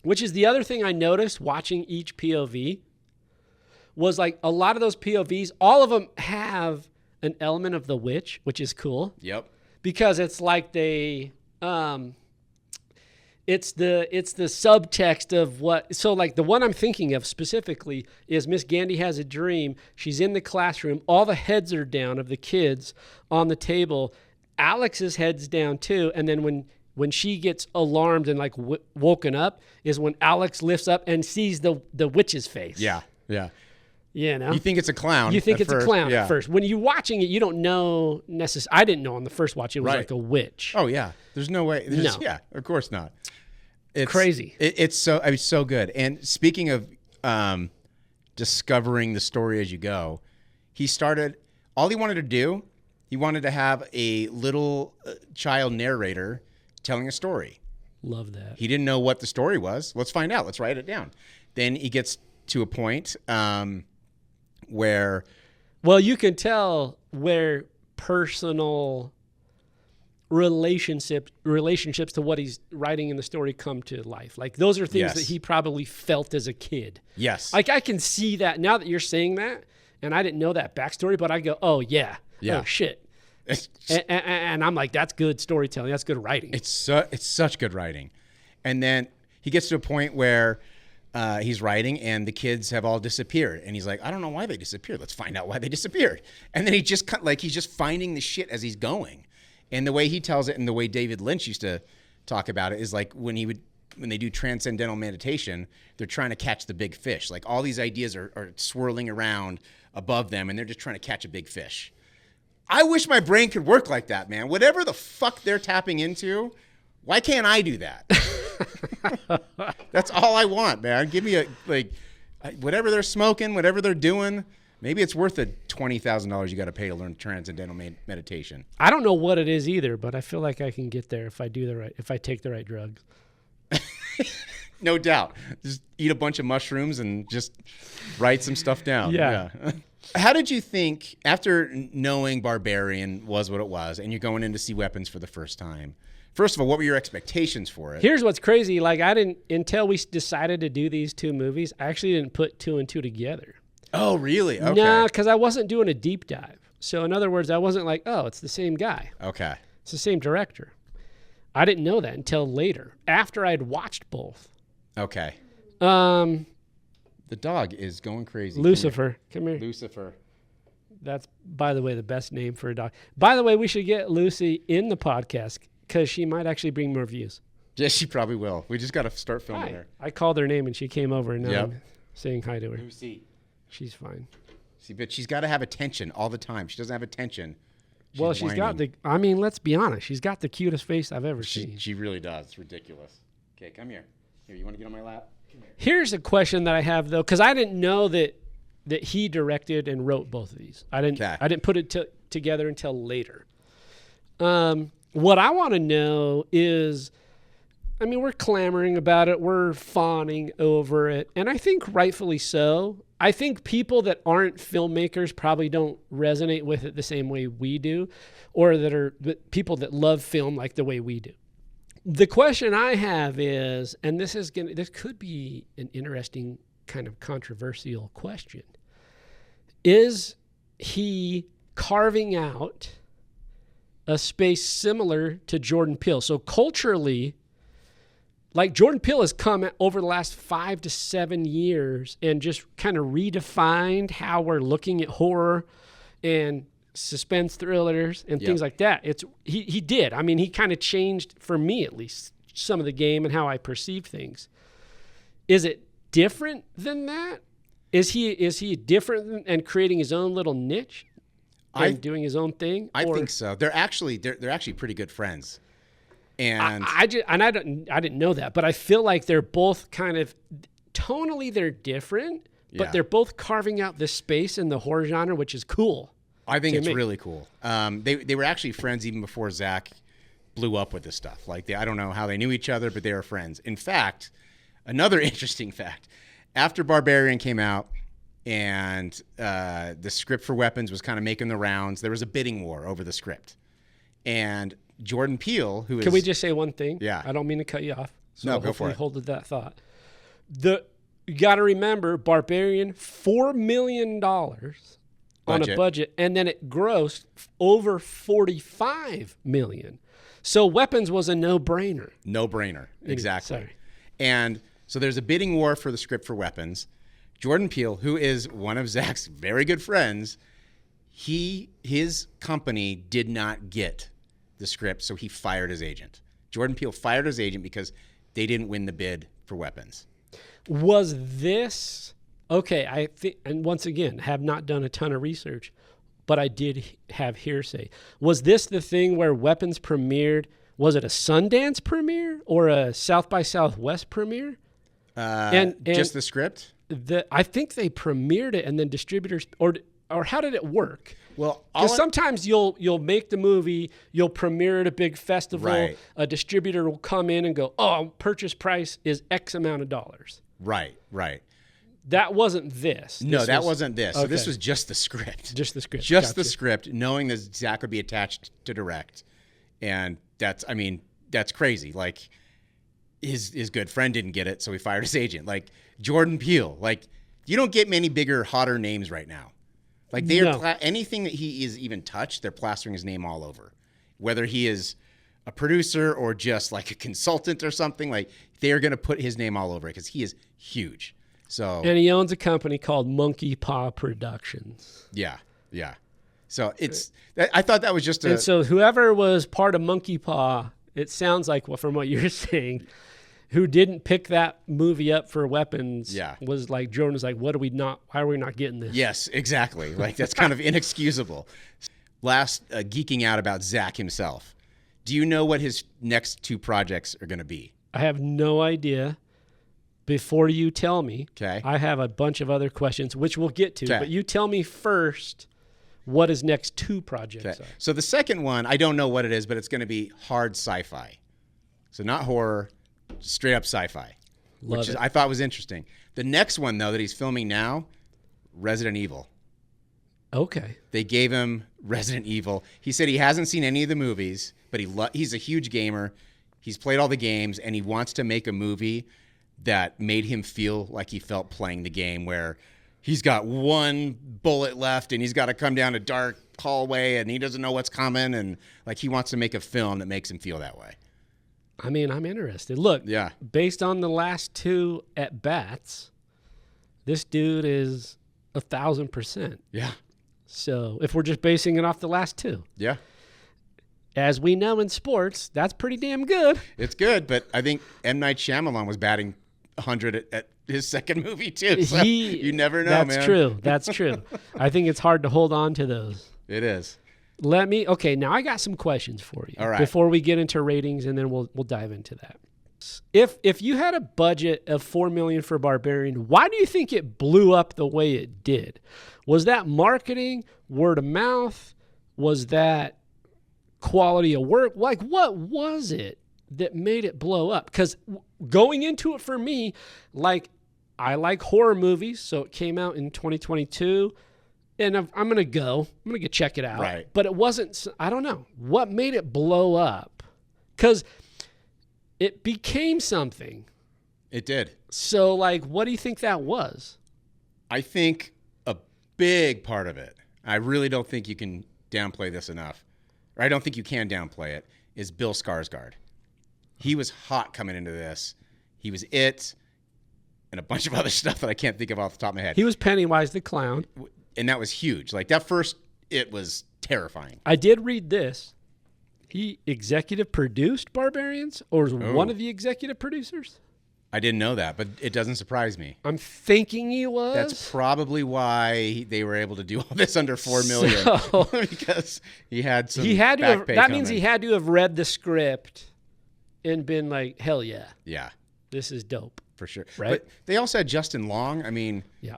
which is the other thing I noticed watching each POV, was like a lot of those POVs, all of them have an element of the witch, which is cool. Yep. Because it's like they, it's the subtext of what. So like the one I'm thinking of specifically is Miss Gandy has a dream. She's in the classroom. All the heads are down of the kids on the table. Alex's head's down too. And then when she gets alarmed and like woken up is when Alex lifts up and sees the witch's face. Yeah. Yeah. You know? You think it's a clown. You think it's first. a clown Yeah. at first. When you're watching it, you don't know necessarily. I didn't know on the first watch it was Right. like a witch. Oh yeah. There's no way. No. Yeah. Of course not. It's crazy. It's so good. And speaking of discovering the story as you go, all he wanted to do, he wanted to have a little child narrator telling a story. Love that. He didn't know what the story was. Let's find out. Let's write it down. Then he gets to a point where, Well, you can tell where personal relationships to what he's writing in the story come to life. Like those are things Yes. that he probably felt as a kid. yes, Like I can see that now that you're saying that, and I didn't know that backstory, but I go, oh yeah. Oh shit. And I'm like, that's good storytelling. That's good writing. it's such good writing. And then he gets to a point where he's writing and the kids have all disappeared. And he's like, I don't know why they disappeared. Let's find out why they disappeared. And then he's just finding the shit as he's going. And the way he tells it and the way David Lynch used to talk about it is like when they do transcendental meditation, they're trying to catch the big fish. Like all these ideas are swirling around above them and they're just trying to catch a big fish. I wish my brain could work like that, man. Whatever the fuck they're tapping into, why can't I do that? That's all I want, man. Give me whatever they're smoking, whatever they're doing. Maybe it's worth the $20,000 you got to pay to learn transcendental meditation. I don't know what it is either, but I feel like I can get there if I take the right drugs. No doubt. Just eat a bunch of mushrooms and just write some stuff down. Yeah. How did you think, after knowing Barbarian was what it was, and you're going in to see Weapons for the first time, first of all, what were your expectations for it? Here's what's crazy. Like, until we decided to do these two movies, I actually didn't put two and two together. Oh, really? Okay. No, because I wasn't doing a deep dive. So in other words, I wasn't like, oh, it's the same guy. Okay. It's the same director. I didn't know that until later, after I'd watched both. Okay. The dog is going crazy. Lucifer. Come here. Lucifer. That's, by the way, the best name for a dog. By the way, we should get Lucy in the podcast because she might actually bring more views. Yes, she probably will. We just got to start filming her. I called her name and she came over and now Yep. I'm saying hi to her. Lucy. She's fine. See, but she's got to have attention all the time. She doesn't have attention. She's got let's be honest. She's got the cutest face I've ever seen. She really does. It's ridiculous. Okay, come here. Here, you want to get on my lap? Come here. Here's a question that I have, though, because I didn't know that he directed and wrote both of these. I didn't put it together until later. What I want to know is, I mean, we're clamoring about it. We're fawning over it. And I think rightfully so. I think people that aren't filmmakers probably don't resonate with it the same way we do, or that are people that love film like the way we do. The question I have is, and this could be an interesting kind of controversial question. Is he carving out a space similar to Jordan Peele? So culturally, like Jordan Peele has come over the last 5 to 7 years and just kind of redefined how we're looking at horror and suspense thrillers and things like that. He did. I mean, he kind of changed, for me at least, some of the game and how I perceive things. Is it different than that? Is he different and creating his own little niche and doing his own thing? I think so. They're actually pretty good friends. And I didn't know that, but I feel like they're both kind of tonally they're different, but they're both carving out this space in the horror genre, which is cool. I think it's really cool. They were actually friends even before Zach blew up with this stuff. Like I don't know how they knew each other, but they were friends. In fact, another interesting fact: after Barbarian came out and the script for Weapons was kind of making the rounds, there was a bidding war over the script, and Jordan Peele, who is... Can we just say one thing? Yeah. I don't mean to cut you off. So no, go for it. Hold that thought. You got to remember, Barbarian, $4 million on a budget, and then it grossed over $45 million. So Weapons was a no-brainer. No-brainer, exactly. Sorry. And so there's a bidding war for the script for Weapons. Jordan Peele, who is one of Zach's very good friends, his company did not get the script, so he fired his agent. Jordan Peele fired his agent because they didn't win the bid for Weapons. Was this okay? I think, and once again, have not done a ton of research, but I did have hearsay. Was this the thing where Weapons premiered? Was it a Sundance premiere or a South by Southwest premiere? And just the script? I think they premiered it, and then distributors or how did it work? Well, because sometimes you'll make the movie, you'll premiere at a big festival, right. A distributor will come in and go, oh, purchase price is X amount of dollars. Right. That wasn't this. No, that wasn't this. So this was just the script. Just the script. Just the script, knowing that Zach would be attached to direct. And that's crazy. Like, his good friend didn't get it, so he fired his agent. Like, Jordan Peele. Like, you don't get many bigger, hotter names right now. Like, anything that he is even touched, they're plastering his name all over. Whether he is a producer or just like a consultant or something, like they are going to put his name all over it because he is huge. So, and he owns a company called Monkey Paw Productions. Yeah. So I thought that was just and so whoever was part of Monkey Paw, it sounds like from what you're saying, who didn't pick that movie up for Weapons, was like, Jordan was like, why are we not getting this? Yes, exactly. Like, that's kind of inexcusable. geeking out about Zach himself. Do you know what his next 2 projects are going to be? I have no idea. Before you tell me, Okay. I have a bunch of other questions, which we'll get to. Okay. But you tell me first what his next 2 projects Okay. are. So the second one, I don't know what it is, but it's going to be hard sci-fi. So not horror, straight up sci-fi, Love it. I thought was interesting. The next one, though, that he's filming now, Resident Evil. Okay. They gave him Resident Evil. He said he hasn't seen any of the movies, but he's a huge gamer. He's played all the games, and he wants to make a movie that made him feel like he felt playing the game, where he's got 1 bullet left and he's got to come down a dark hallway and he doesn't know what's coming, and like he wants to make a film that makes him feel that way. I mean, I'm interested. Look, Yeah. based on the last 2 at-bats, this dude is 1,000%. Yeah. So if we're just basing it off the last 2, Yeah. as we know in sports, that's pretty damn good. It's good, but I think M. Night Shyamalan was batting 100 at his second movie too. So you never know, that's man. true. That's true. I think it's hard to hold on to those. It is. Okay, now I got some questions for you. All right. Before we get into ratings, and then we'll dive into that. If you had a budget of $4 million for Barbarian, why do you think it blew up the way it did? Was that marketing, word of mouth? Was that quality of work? Like, what was it that made it blow up? Because going into it for me, like, I like horror movies, so it came out in 2022, and I'm gonna go check it out. Right. But it wasn't. I don't know what made it blow up, because it became something. It did. So, like, what do you think that was? I think a big part of it, I really don't think you can downplay this enough, or I don't think you can downplay it, is Bill Skarsgård. He was hot coming into this. He was it, and a bunch of other stuff that I can't think of off the top of my head. He was Pennywise the Clown. And that was huge. Like, that first, it was terrifying. I did read this. He executive produced Barbarians, or was one of the executive producers? I didn't know that, but it doesn't surprise me. I'm thinking he was. That's probably why they were able to do all this under $4 million, So- because he had some. He had to back have, pay that coming. means he had to have read the script and been like, hell yeah, Yeah, this is dope. for sure. Right? But they also had Justin Long. I mean, Yeah.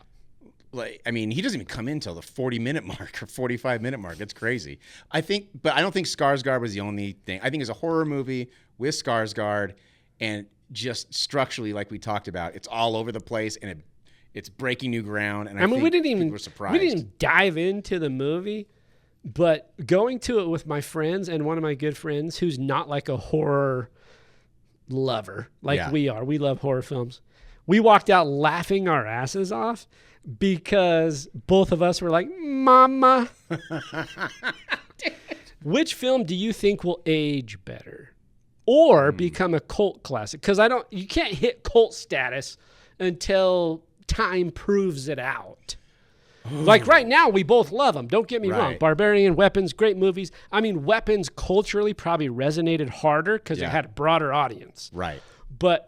he doesn't even come in till the 40-minute mark or 45-minute mark. It's crazy. I don't think Skarsgård was the only thing. I think it's a horror movie with Skarsgård, and just structurally, like we talked about, it's all over the place, and it's breaking new ground. And I mean, think we didn't people even were surprised. we didn't even dive into the movie, but going to it with my friends, and one of my good friends who's not like a horror lover like Yeah. we are. We love horror films. We walked out laughing our asses off because both of us were like, "Mama." Which film do you think will age better or become a cult classic? Because you can't hit cult status until time proves it out. Like right now, we both love them. Don't get me wrong. Right. Barbarian, Weapons, great movies. I mean, Weapons culturally probably resonated harder because it Yeah. had a broader audience. Right. But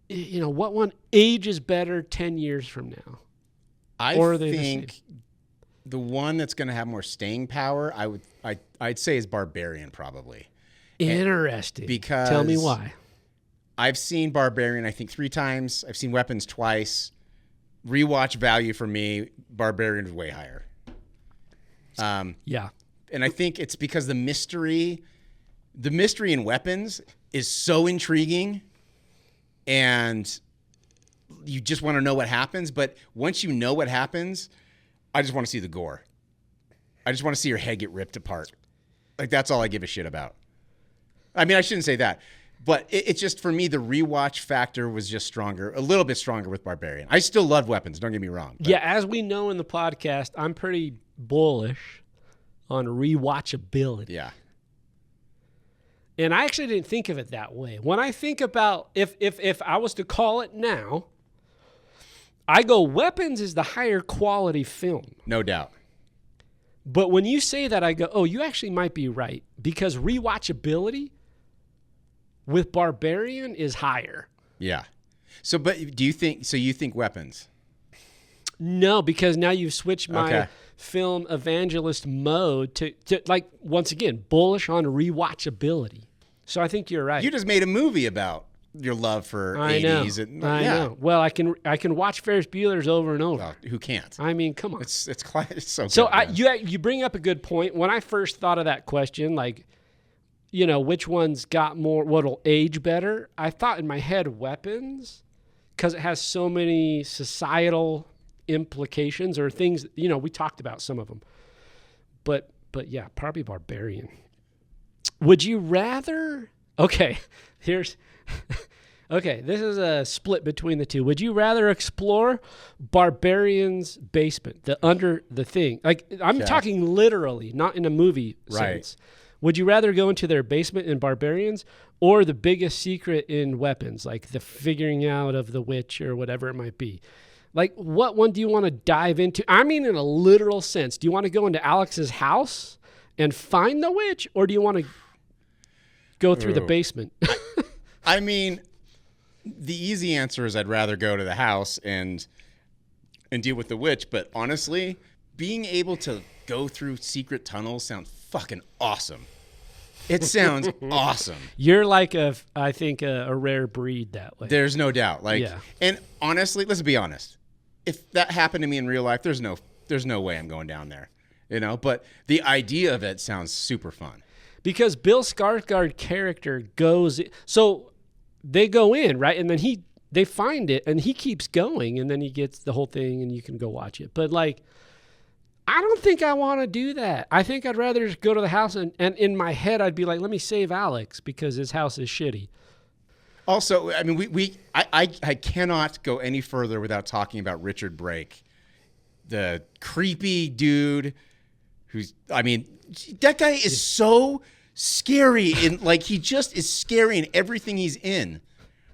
what one ages better 10 years from now? I Or are they the think the one that's going to have more staying power, I'd say, is Barbarian, probably. Interesting. Because Tell me why. I've seen Barbarian, I think, 3 times. I've seen Weapons twice. Rewatch value for me, Barbarian is way higher. Yeah. And I think it's because the mystery in Weapons is so intriguing, and you just want to know what happens. But once you know what happens, I just want to see the gore. I just want to see your head get ripped apart. Like, that's all I give a shit about. I mean, I shouldn't say that. But it's just, for me, the rewatch factor was just stronger, a little bit stronger with Barbarian. I still love Weapons, don't get me wrong. But Yeah, as we know in the podcast, I'm pretty bullish on rewatchability. yeah. And I actually didn't think of it that way. When I think about if I was to call it now, I go Weapons is the higher quality film. No doubt. But when you say that, I go, oh, you actually might be right, because rewatchability with Barbarian is higher. Yeah. So, but you think Weapons? No, because now you've switched my Okay. film evangelist mode to like, once again, bullish on rewatchability. So I think you're right. You just made a movie about your love for I 80s. know. I know. Well, I can watch Ferris Bueller's over and over. Well, who can't? I mean, come on. It's so So good. you bring up a good point. When I first thought of that question, like, you know, which one's got more, what'll age better? I thought in my head Weapons, because it has so many societal implications or things. You know, we talked about some of them. But yeah, probably Barbarian. Would you rather? Okay, okay, this is a split between the two. Would you rather explore Barbarian's basement, under the thing? Like, I'm talking literally, not in a movie sense. Would you rather go into their basement in Barbarians or the biggest secret in Weapons, like the figuring out of the witch or whatever it might be? Like, what one do you want to dive into? I mean, in a literal sense. Do you want to go into Alex's house and find the witch, or do you want to go through the basement? I mean, the easy answer is I'd rather go to the house and deal with the witch. But honestly, being able to go through secret tunnels sounds fucking awesome. It sounds awesome. You're like I think a rare breed that way. There's no doubt. Like, yeah. And honestly, let's be honest. If that happened to me in real life, there's no way I'm going down there. You know, but the idea of it sounds super fun. Because Bill Skarsgård's character goes, so they go in, right? And then they find it and he keeps going and then he gets the whole thing and you can go watch it. But like, I don't think I want to do that. I think I'd rather just go to the house and in my head, I'd be like, let me save Alex because his house is shitty. Also, I mean, I cannot go any further without talking about Richard Brake, the creepy dude that guy is so scary and like he just is scary in everything he's in.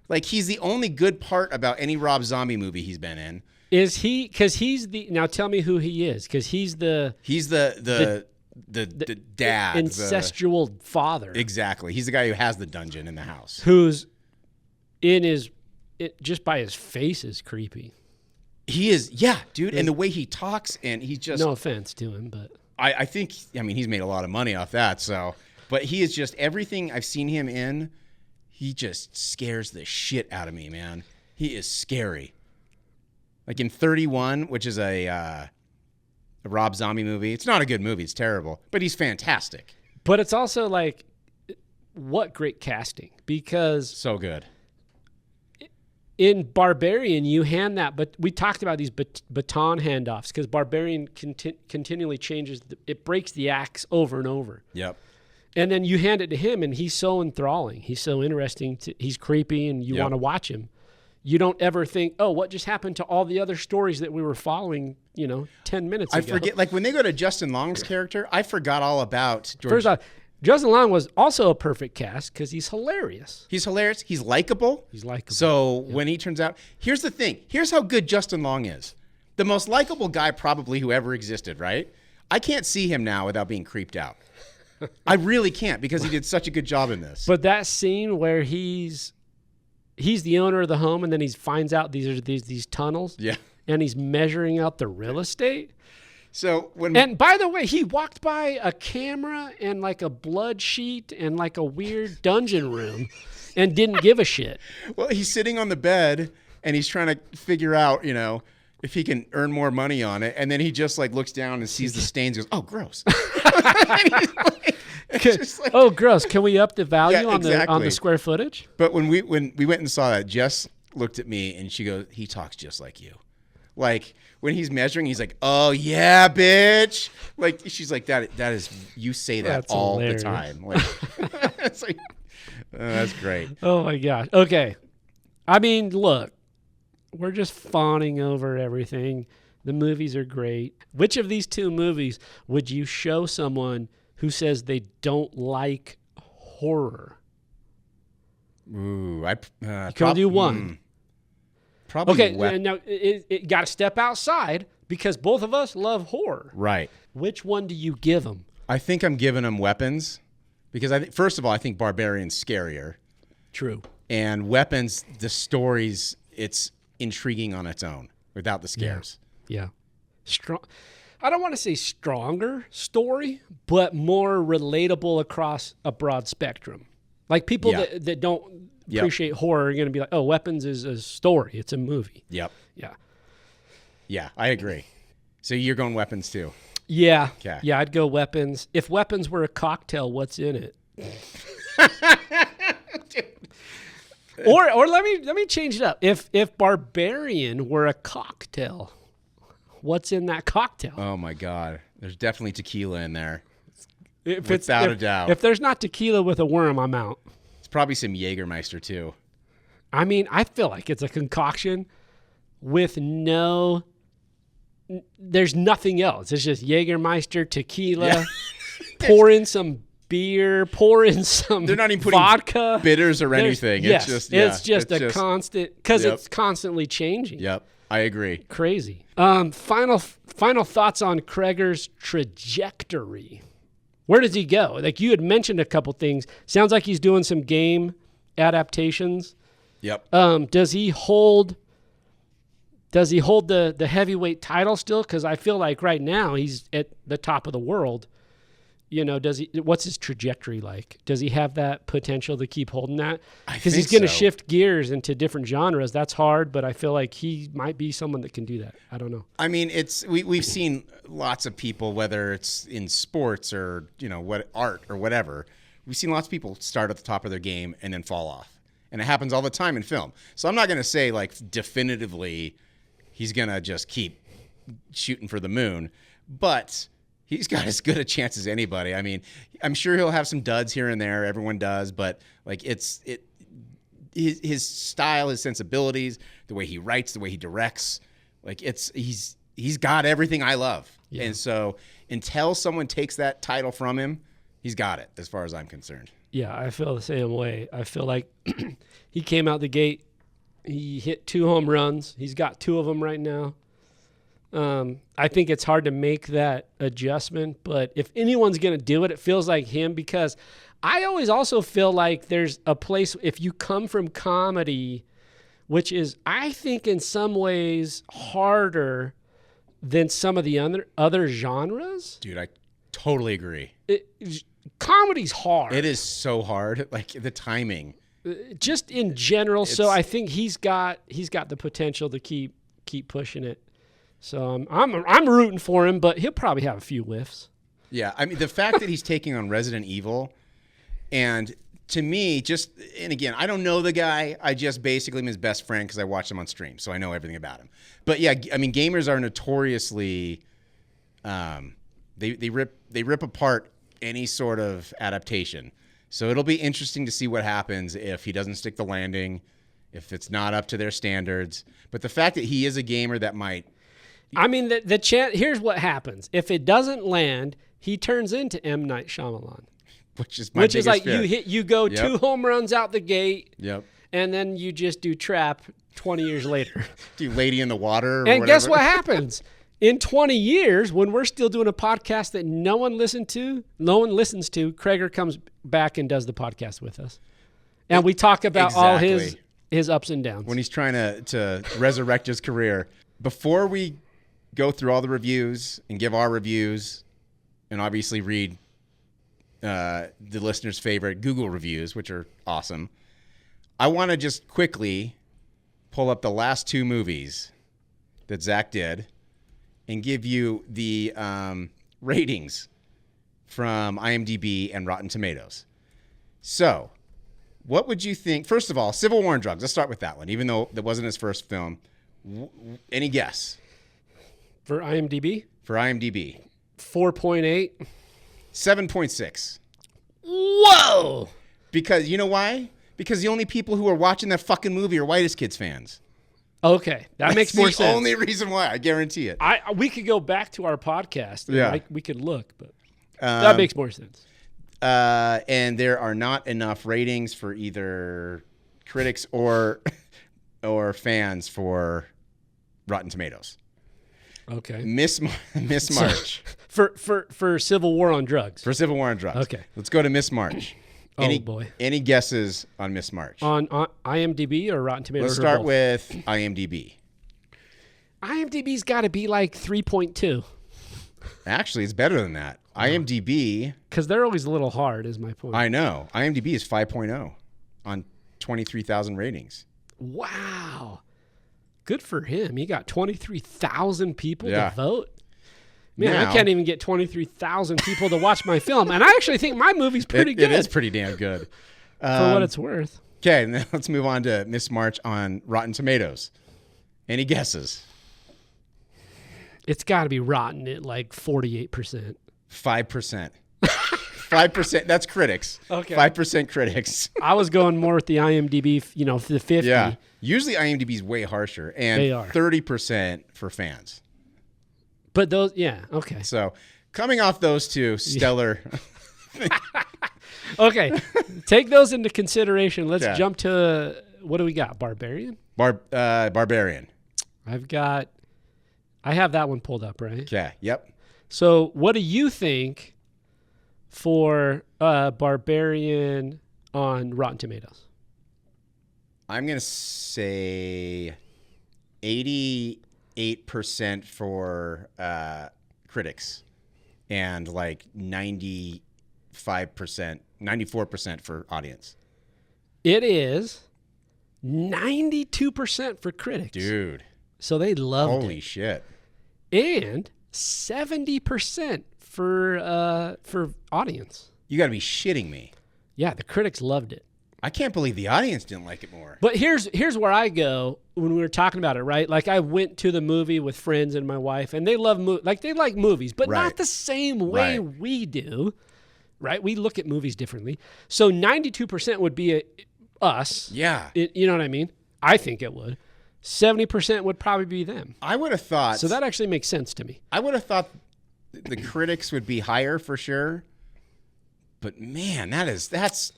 Like, he's the only good part about any Rob Zombie movie he's been in. Is he? Because now tell me who he is. Because he's the dad, incestual father. Exactly. He's the guy who has the dungeon in the house. Who's just by his face is creepy. He is, yeah, dude. And the way he talks, and he just, no offense to him, but I think, I mean, he's made a lot of money off that. So, but he is just, everything I've seen him in, he just scares the shit out of me, man. He is scary. Like in 31, which is a Rob Zombie movie. It's not a good movie. It's terrible, but he's fantastic. But it's also like, what great casting, because so good. In Barbarian, you hand that, but we talked about these baton handoffs because Barbarian continually changes. It breaks the acts over and over. Yep. And then you hand it to him, and he's so enthralling. He's so interesting. He's creepy, and you want to watch him. You don't ever think, oh, what just happened to all the other stories that we were following, 10 minutes ago? I forget, like when they go to Justin Long's character, I forgot all about George. First off, Justin Long was also a perfect cast because he's hilarious. He's hilarious. He's likable. So when he turns out, here's the thing. Here's how good Justin Long is. The most likable guy probably who ever existed, right? I can't see him now without being creeped out. I really can't because he did such a good job in this. But that scene where he's the owner of the home and then he finds out these tunnels. Yeah. And he's measuring out the real estate. So and by the way, he walked by a camera and like a blood sheet and like a weird dungeon room and didn't give a shit. Well, he's sitting on the bed and he's trying to figure out, if he can earn more money on it. And then he just like looks down and sees the stains and goes, oh, gross. Oh, gross. Can we up the value on the square footage? But when we went and saw that, Jess looked at me and she goes, he talks just like you. Like when he's measuring, he's like, "Oh yeah, bitch!" Like she's like, "That is you say that that's all hilarious. The time." Like, it's like, that's great. Oh my gosh. Okay, I mean, look, we're just fawning over everything. The movies are great. Which of these two movies would you show someone who says they don't like horror? Ooh, you can do one. Probably. Okay, now it got to step outside because both of us love horror. Right. Which one do you give them? I think I'm giving them Weapons because first of all, I think Barbarian's scarier. True. And Weapons, the stories, it's intriguing on its own without the scares. Yeah. Strong. I don't want to say stronger story, but more relatable across a broad spectrum. Like people that don't appreciate horror are going to be like, oh, Weapons is a story. It's a movie. Yep. Yeah. Yeah, I agree. So you're going Weapons too? Yeah. Okay. Yeah, I'd go Weapons. If Weapons were a cocktail, what's in it? Or let me change it up. If Barbarian were a cocktail, what's in that cocktail? Oh my God, there's definitely tequila in there, Without a doubt. If there's not tequila with a worm, I'm out. It's probably some Jägermeister too. I mean, I feel like it's a concoction with there's nothing else. It's just Jägermeister, tequila, pour in some beer, pour in some They're not even putting vodka, bitters or anything. It's just a constant, because it's constantly changing. Yep, I agree. Crazy. Final thoughts on Cregger's trajectory. Where does he go? Like you had mentioned a couple things. Sounds like he's doing some game adaptations. Yep. Does he hold the heavyweight title still? Because I feel like right now he's at the top of the world. You know, what's his trajectory like? Does he have that potential to keep holding that? Because he's going to shift gears into different genres. That's hard, but I feel like he might be someone that can do that. I don't know. I mean, we've seen lots of people, whether it's in sports or what art or whatever. We've seen lots of people start at the top of their game and then fall off, and it happens all the time in film. So I'm not going to say like definitively he's going to just keep shooting for the moon, but he's got as good a chance as anybody. I mean, I'm sure he'll have some duds here and there. Everyone does, but like his style, his sensibilities, the way he writes, the way he directs, like he's got everything I love. Yeah. And so until someone takes that title from him, he's got it as far as I'm concerned. Yeah, I feel the same way. I feel like he came out the gate, he hit 2 home runs. He's got 2 of them right now. I think it's hard to make that adjustment, but if anyone's going to do it, it feels like him, because I always also feel like there's a place, if you come from comedy, which is, I think in some ways harder than some of the other genres. Dude, I totally agree. Comedy's hard. It is so hard. Like the timing. Just in general. So I think he's got the potential to keep pushing it. So I'm rooting for him, but he'll probably have a few whiffs. Yeah, I mean, the fact that he's taking on Resident Evil, and to me, and again, I don't know the guy. I just basically am his best friend because I watch him on stream, so I know everything about him. But yeah, I mean, gamers are notoriously, they rip apart any sort of adaptation. So it'll be interesting to see what happens if he doesn't stick the landing, if it's not up to their standards. But the fact that he is a gamer that might. I mean, the chance. Here's what happens: if it doesn't land, he turns into M. Night Shyamalan, which is like fear. You go 2 home runs out the gate, and then you just do Trap 20 years later. Do Lady in the Water, and guess what happens? In 20 years, when we're still doing a podcast that no one listens to, Cregger comes back and does the podcast with us, and we talk about all his ups and downs when he's trying to resurrect his career. Before we go through all the reviews and give our reviews, and obviously read the listeners' favorite Google reviews, which are awesome, I want to just quickly pull up the last 2 movies that Zach did and give you the ratings from IMDb and Rotten Tomatoes. So, what would you think? First of all, Civil War and Drugs. Let's start with that one, even though that wasn't his first film. Any guess? For IMDb? For IMDb. 4.8. 7.6. Whoa! Because, you know why? Because the only people who are watching that fucking movie are Whitest Kids fans. Okay, that makes more sense. That's the only reason why, I guarantee it. We could go back to our podcast. And we could look, but that makes more sense. And there are not enough ratings for either critics or fans for Rotten Tomatoes. Okay. Miss March. For Civil War on Drugs. For Civil War on Drugs. Okay. Let's go to Miss March. Boy. Any guesses on Miss March? On IMDb or Rotten Tomatoes? Let's start with IMDb. IMDb's got to be like 3.2. Actually, it's better than that. IMDb. Because they're always a little hard, is my point. I know. IMDb is 5.0 on 23,000 ratings. Wow. Good for him. He got 23,000 people to vote. Man, Now, I can't even get 23,000 people to watch my film. And I actually think my movie's pretty good. It is pretty damn good. For what it's worth. Okay, now let's move on to Miss March on Rotten Tomatoes. Any guesses? It's got to be rotten at like 48%. 5%. 5%. That's critics. Okay. 5% critics. I was going more with the IMDb, for the 50. Yeah. Usually IMDb is way harsher, and They are. 30% for fans. But those, yeah, okay. So coming off those two stellar. Okay, take those into consideration. Let's Okay. jump to, what do we got? Barbarian? Barbarian. I have that one pulled up, right? Okay. Yep. So what do you think for Barbarian on Rotten Tomatoes? I'm going to say 88% for critics and like 94% for audience. It is 92% for critics. Dude. So they loved it. Holy shit. And 70% for audience. You got to be shitting me. Yeah, the critics loved it. I can't believe the audience didn't like it more. But here's where I go when we were talking about it, right? Like I went to the movie with friends and my wife, and they love they like movies, but Right. not the same way Right. we do, right? We look at movies differently. So 92% would be us. Yeah. You know what I mean? I think it would. 70% would probably be them. I would have thought. So that actually makes sense to me. I would have thought the critics would be higher for sure. But man, that's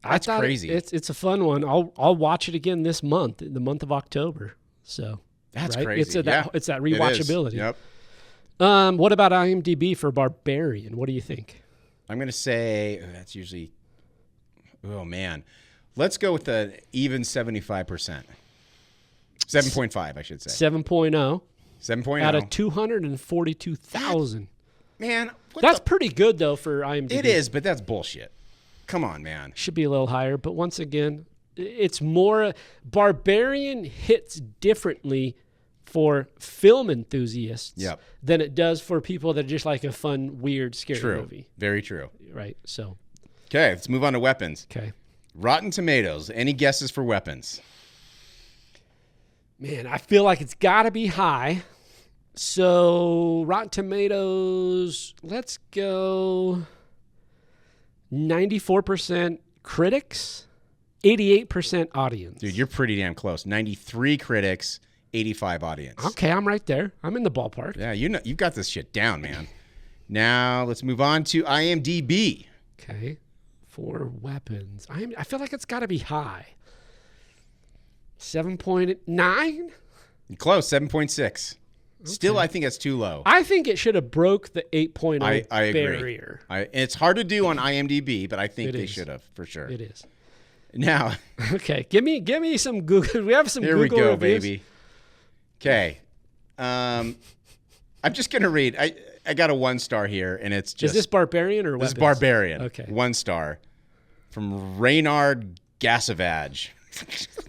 I thought crazy. It's a fun one. I'll watch it again this month, in the month of October. So That's right? crazy. It's that Yeah. it's that It is. rewatchability. Yep. What about IMDb for Barbarian? What do you think? I'm going to say that's usually, oh man. Let's go with the even 75%. 7.5, I should say. 7.0 7.0. out of 242,000. Man, That's pretty good, though, for IMDb. it is, but that's bullshit. Come on, man. Should be a little higher, but once again, it's more... Barbarian hits differently for film enthusiasts Yep. than it does for people that just like a fun, weird, scary True. movie. Very true. Right, so, Okay, let's move on to weapons. okay. Rotten Tomatoes. Any guesses for weapons? Man, I feel like it's got to be high. So, Rotten Tomatoes, let's go 94% critics, 88% audience. Dude, you're pretty damn close. 93 critics, 85 audience. Okay, I'm right there. I'm in the ballpark. Yeah, you've got this shit down, man. Now, let's move on to IMDb. Okay, for weapons. I feel like it's got to be high. 7.9? Close, 7.6. Still, I think that's too low. I think it should have broke the 8.0 I agree. barrier. And it's hard to do on IMDb, but I think It they is. should have, for sure. It is. Now, Okay, give me some Google. We have some here Google we go, reviews. baby. Okay. I'm just going to read. I got a 1-star here, and it's just... Is this Barbarian or This weapons? is Barbarian. Okay. 1-star. From Reynard Gasavage.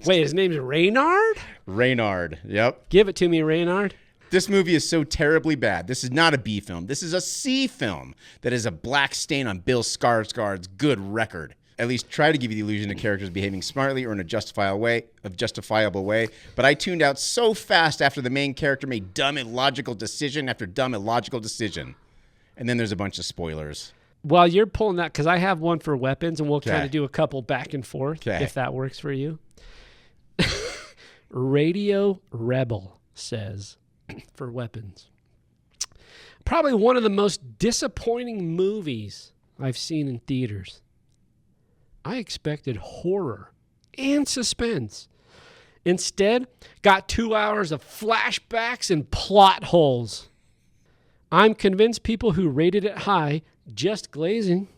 Wait, his name's Reynard? Reynard, yep. Give it to me, Reynard. This movie is so terribly bad. This is not a B film. This is a C film that is a black stain on Bill Skarsgård's good record. At least try to give you the illusion of characters behaving smartly or in a justifiable way. But I tuned out so fast after the main character made dumb illogical decision after dumb illogical decision. And then there's a bunch of spoilers. While you're pulling that, because I have one for weapons, and we'll kind Okay. of do a couple back and forth, Okay. if that works for you. Radio Rebel says, for weapons, probably one of the most disappointing movies I've seen in theaters. I expected horror and suspense. Instead, got 2 hours of flashbacks and plot holes. I'm convinced people who rated it high just glazing,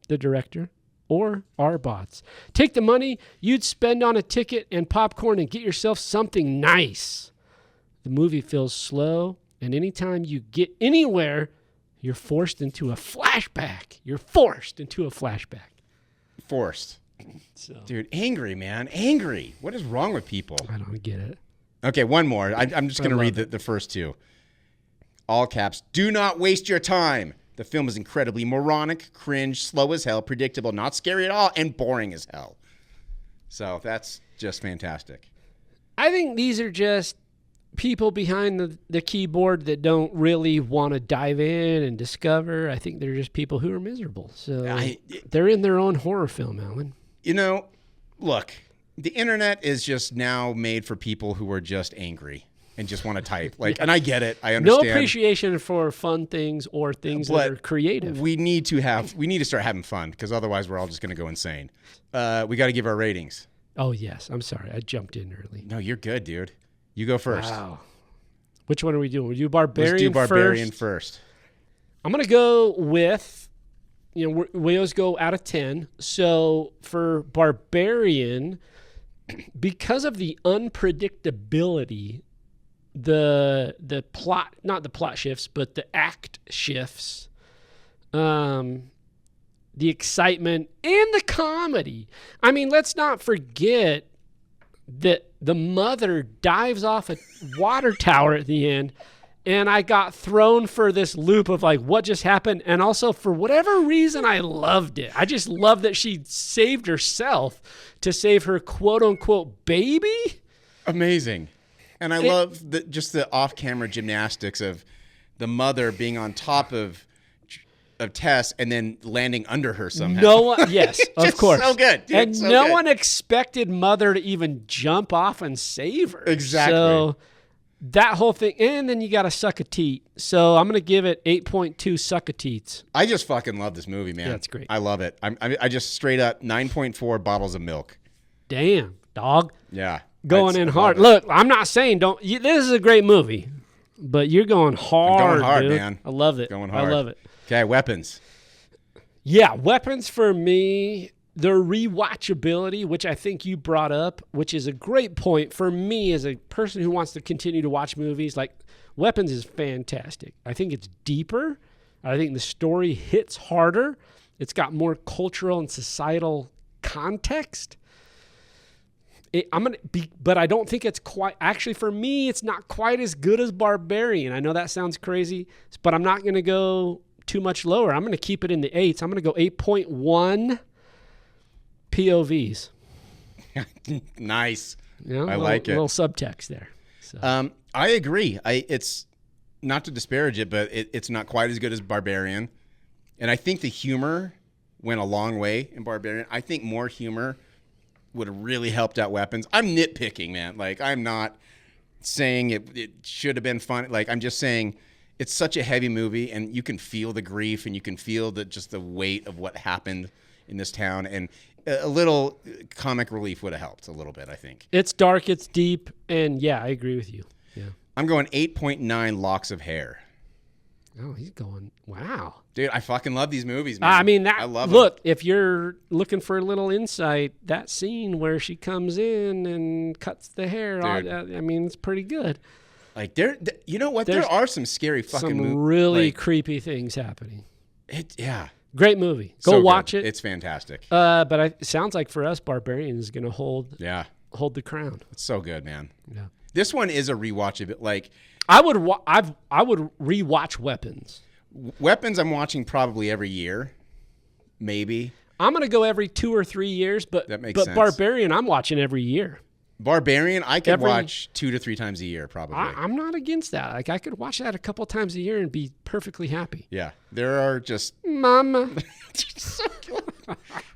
the director, or are bots. Take the money you'd spend on a ticket and popcorn and get yourself something nice. The movie feels slow And anytime you get anywhere, you're forced into a flashback. Forced. So Dude, angry, man. Angry. What is wrong with people? I don't get it. Okay, one more. I'm just going to read the first two. All caps. Do not waste your time. The film is incredibly moronic, cringe, slow as hell, predictable, not scary at all, and boring as hell. So that's just fantastic. I think these are just people behind the keyboard that don't really want to dive in and discover. I think they're just people who are miserable. So they're in their own horror film, Alan. You know, look, the internet is just now made for people who are just angry and just want to type. And I get it. I understand. No appreciation for fun things or things that are creative. We need to start having fun, because otherwise we're all just going to go insane. We got to give our ratings. Oh, yes. I'm sorry. I jumped in early. No, you're good, dude. You go first. Wow. Which one are we doing? We do Barbarian first? Let's do Barbarian first. I'm going to go with, we always go out of 10. So for Barbarian, because of the unpredictability, the plot, not the plot shifts, but the act shifts, the excitement and the comedy. I mean, let's not forget that the mother dives off a water tower at the end, and I got thrown for this loop of like, what just happened? And also, for whatever reason, I loved it. I just love that she saved herself to save her quote-unquote baby. Amazing. And I love just the off-camera gymnastics of the mother being on top of Tess and then landing under her somehow. No one, yes, of course. So good. Dude, and so no good. one expected Mother to even jump off and save her. Exactly. So that whole thing, and then you got to suck a teat. So I'm going to give it 8.2 suck a teats. I just fucking love this movie, man. Yeah, it's great. I love it. I just straight up 9.4 bottles of milk. Damn, dog. Yeah. Going in hard. Look, I'm not saying this is a great movie, but you're going hard. I'm going hard, dude. man. I love it. Going hard. I love it. Okay, weapons. Yeah, weapons for me, the rewatchability, which I think you brought up, which is a great point for me as a person who wants to continue to watch movies. Like, Weapons is fantastic. I think it's deeper. I think the story hits harder. It's got more cultural and societal context. But I don't think it's quite. Actually, for me, it's not quite as good as Barbarian. I know that sounds crazy, but I'm not going to go too much lower. I'm going to keep it in the 8s. I'm going to go 8.1 POVs. Nice. I like it. A little subtext there. So. I agree. It's not to disparage it, but it's not quite as good as Barbarian. And I think the humor went a long way in Barbarian. I think more humor would have really helped out Weapons. I'm nitpicking, man. Like, I'm not saying it should have been fun. Like, I'm just saying it's such a heavy movie, and you can feel the grief, and you can feel just the weight of what happened in this town. And a little comic relief would have helped a little bit, I think. It's dark, it's deep, and yeah, I agree with you. Yeah. I'm going 8.9 locks of hair. Oh, he's going, wow. Dude, I fucking love these movies, man. I mean, I love look, them. if you're looking for a little insight, that scene where she comes in and cuts the hair, I mean, it's pretty good. Like, you know what? There are some scary fucking movies. Some really creepy things happening. Yeah. Great movie. Go So watch good. it. It's fantastic. But it sounds like for us, Barbarian is going to hold the crown. It's so good, man. Yeah. This one is a rewatch of it. Like, I would rewatch Weapons. Weapons I'm watching probably every year, maybe. I'm going to go every 2 or 3 years, but sense. Barbarian I'm watching every year. Barbarian I could watch 2 to 3 times a year probably. I'm not against that. Like, I could watch that a couple times a year and be perfectly happy. Yeah. There are just Mama.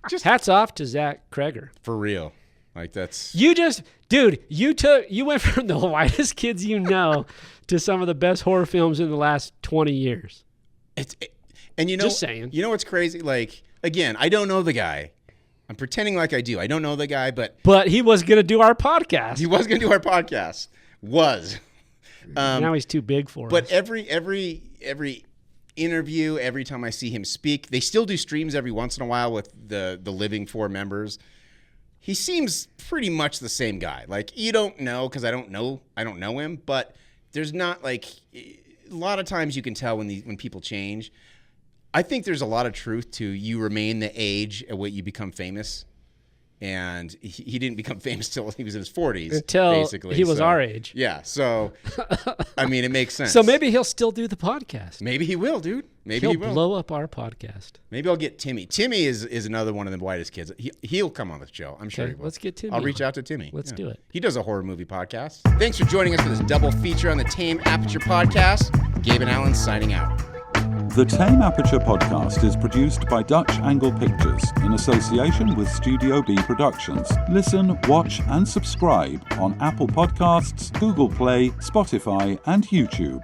Just hats off to Zach Cregger. For real. Like, that's you went from the whitest kids you know to some of the best horror films in the last 20 years. And you know, just saying. You know what's crazy? Like, again, I don't know the guy. I'm pretending like I do. I don't know the guy, but he was going to do our podcast. He was going to do our podcast. Now he's too big for us. But every interview, every time I see him speak, they still do streams every once in a while with the living 4 members. He seems pretty much the same guy. Like, you don't know, because I don't know him, but there's not like lot of times you can tell when people change. I think there's a lot of truth to you remain the age at what you become famous. And he didn't become famous till he was in his 40s. Until basically. he was our age. Yeah. So, I mean, it makes sense. So maybe he'll still do the podcast. Maybe he will, dude. Maybe he will. He'll blow up our podcast. Maybe I'll get Timmy. Timmy is another one of the whitest kids. He'll come on the show. I'm sure Okay, he will. let's get Timmy I'll reach on. out to Timmy. Let's do it. He does a horror movie podcast. Thanks for joining us for this double feature on the Tame Aperture podcast. Gabe and Alan signing out. The Tame Aperture podcast is produced by Dutch Angle Pictures in association with Studio B Productions. Listen, watch, and subscribe on Apple Podcasts, Google Play, Spotify, and YouTube.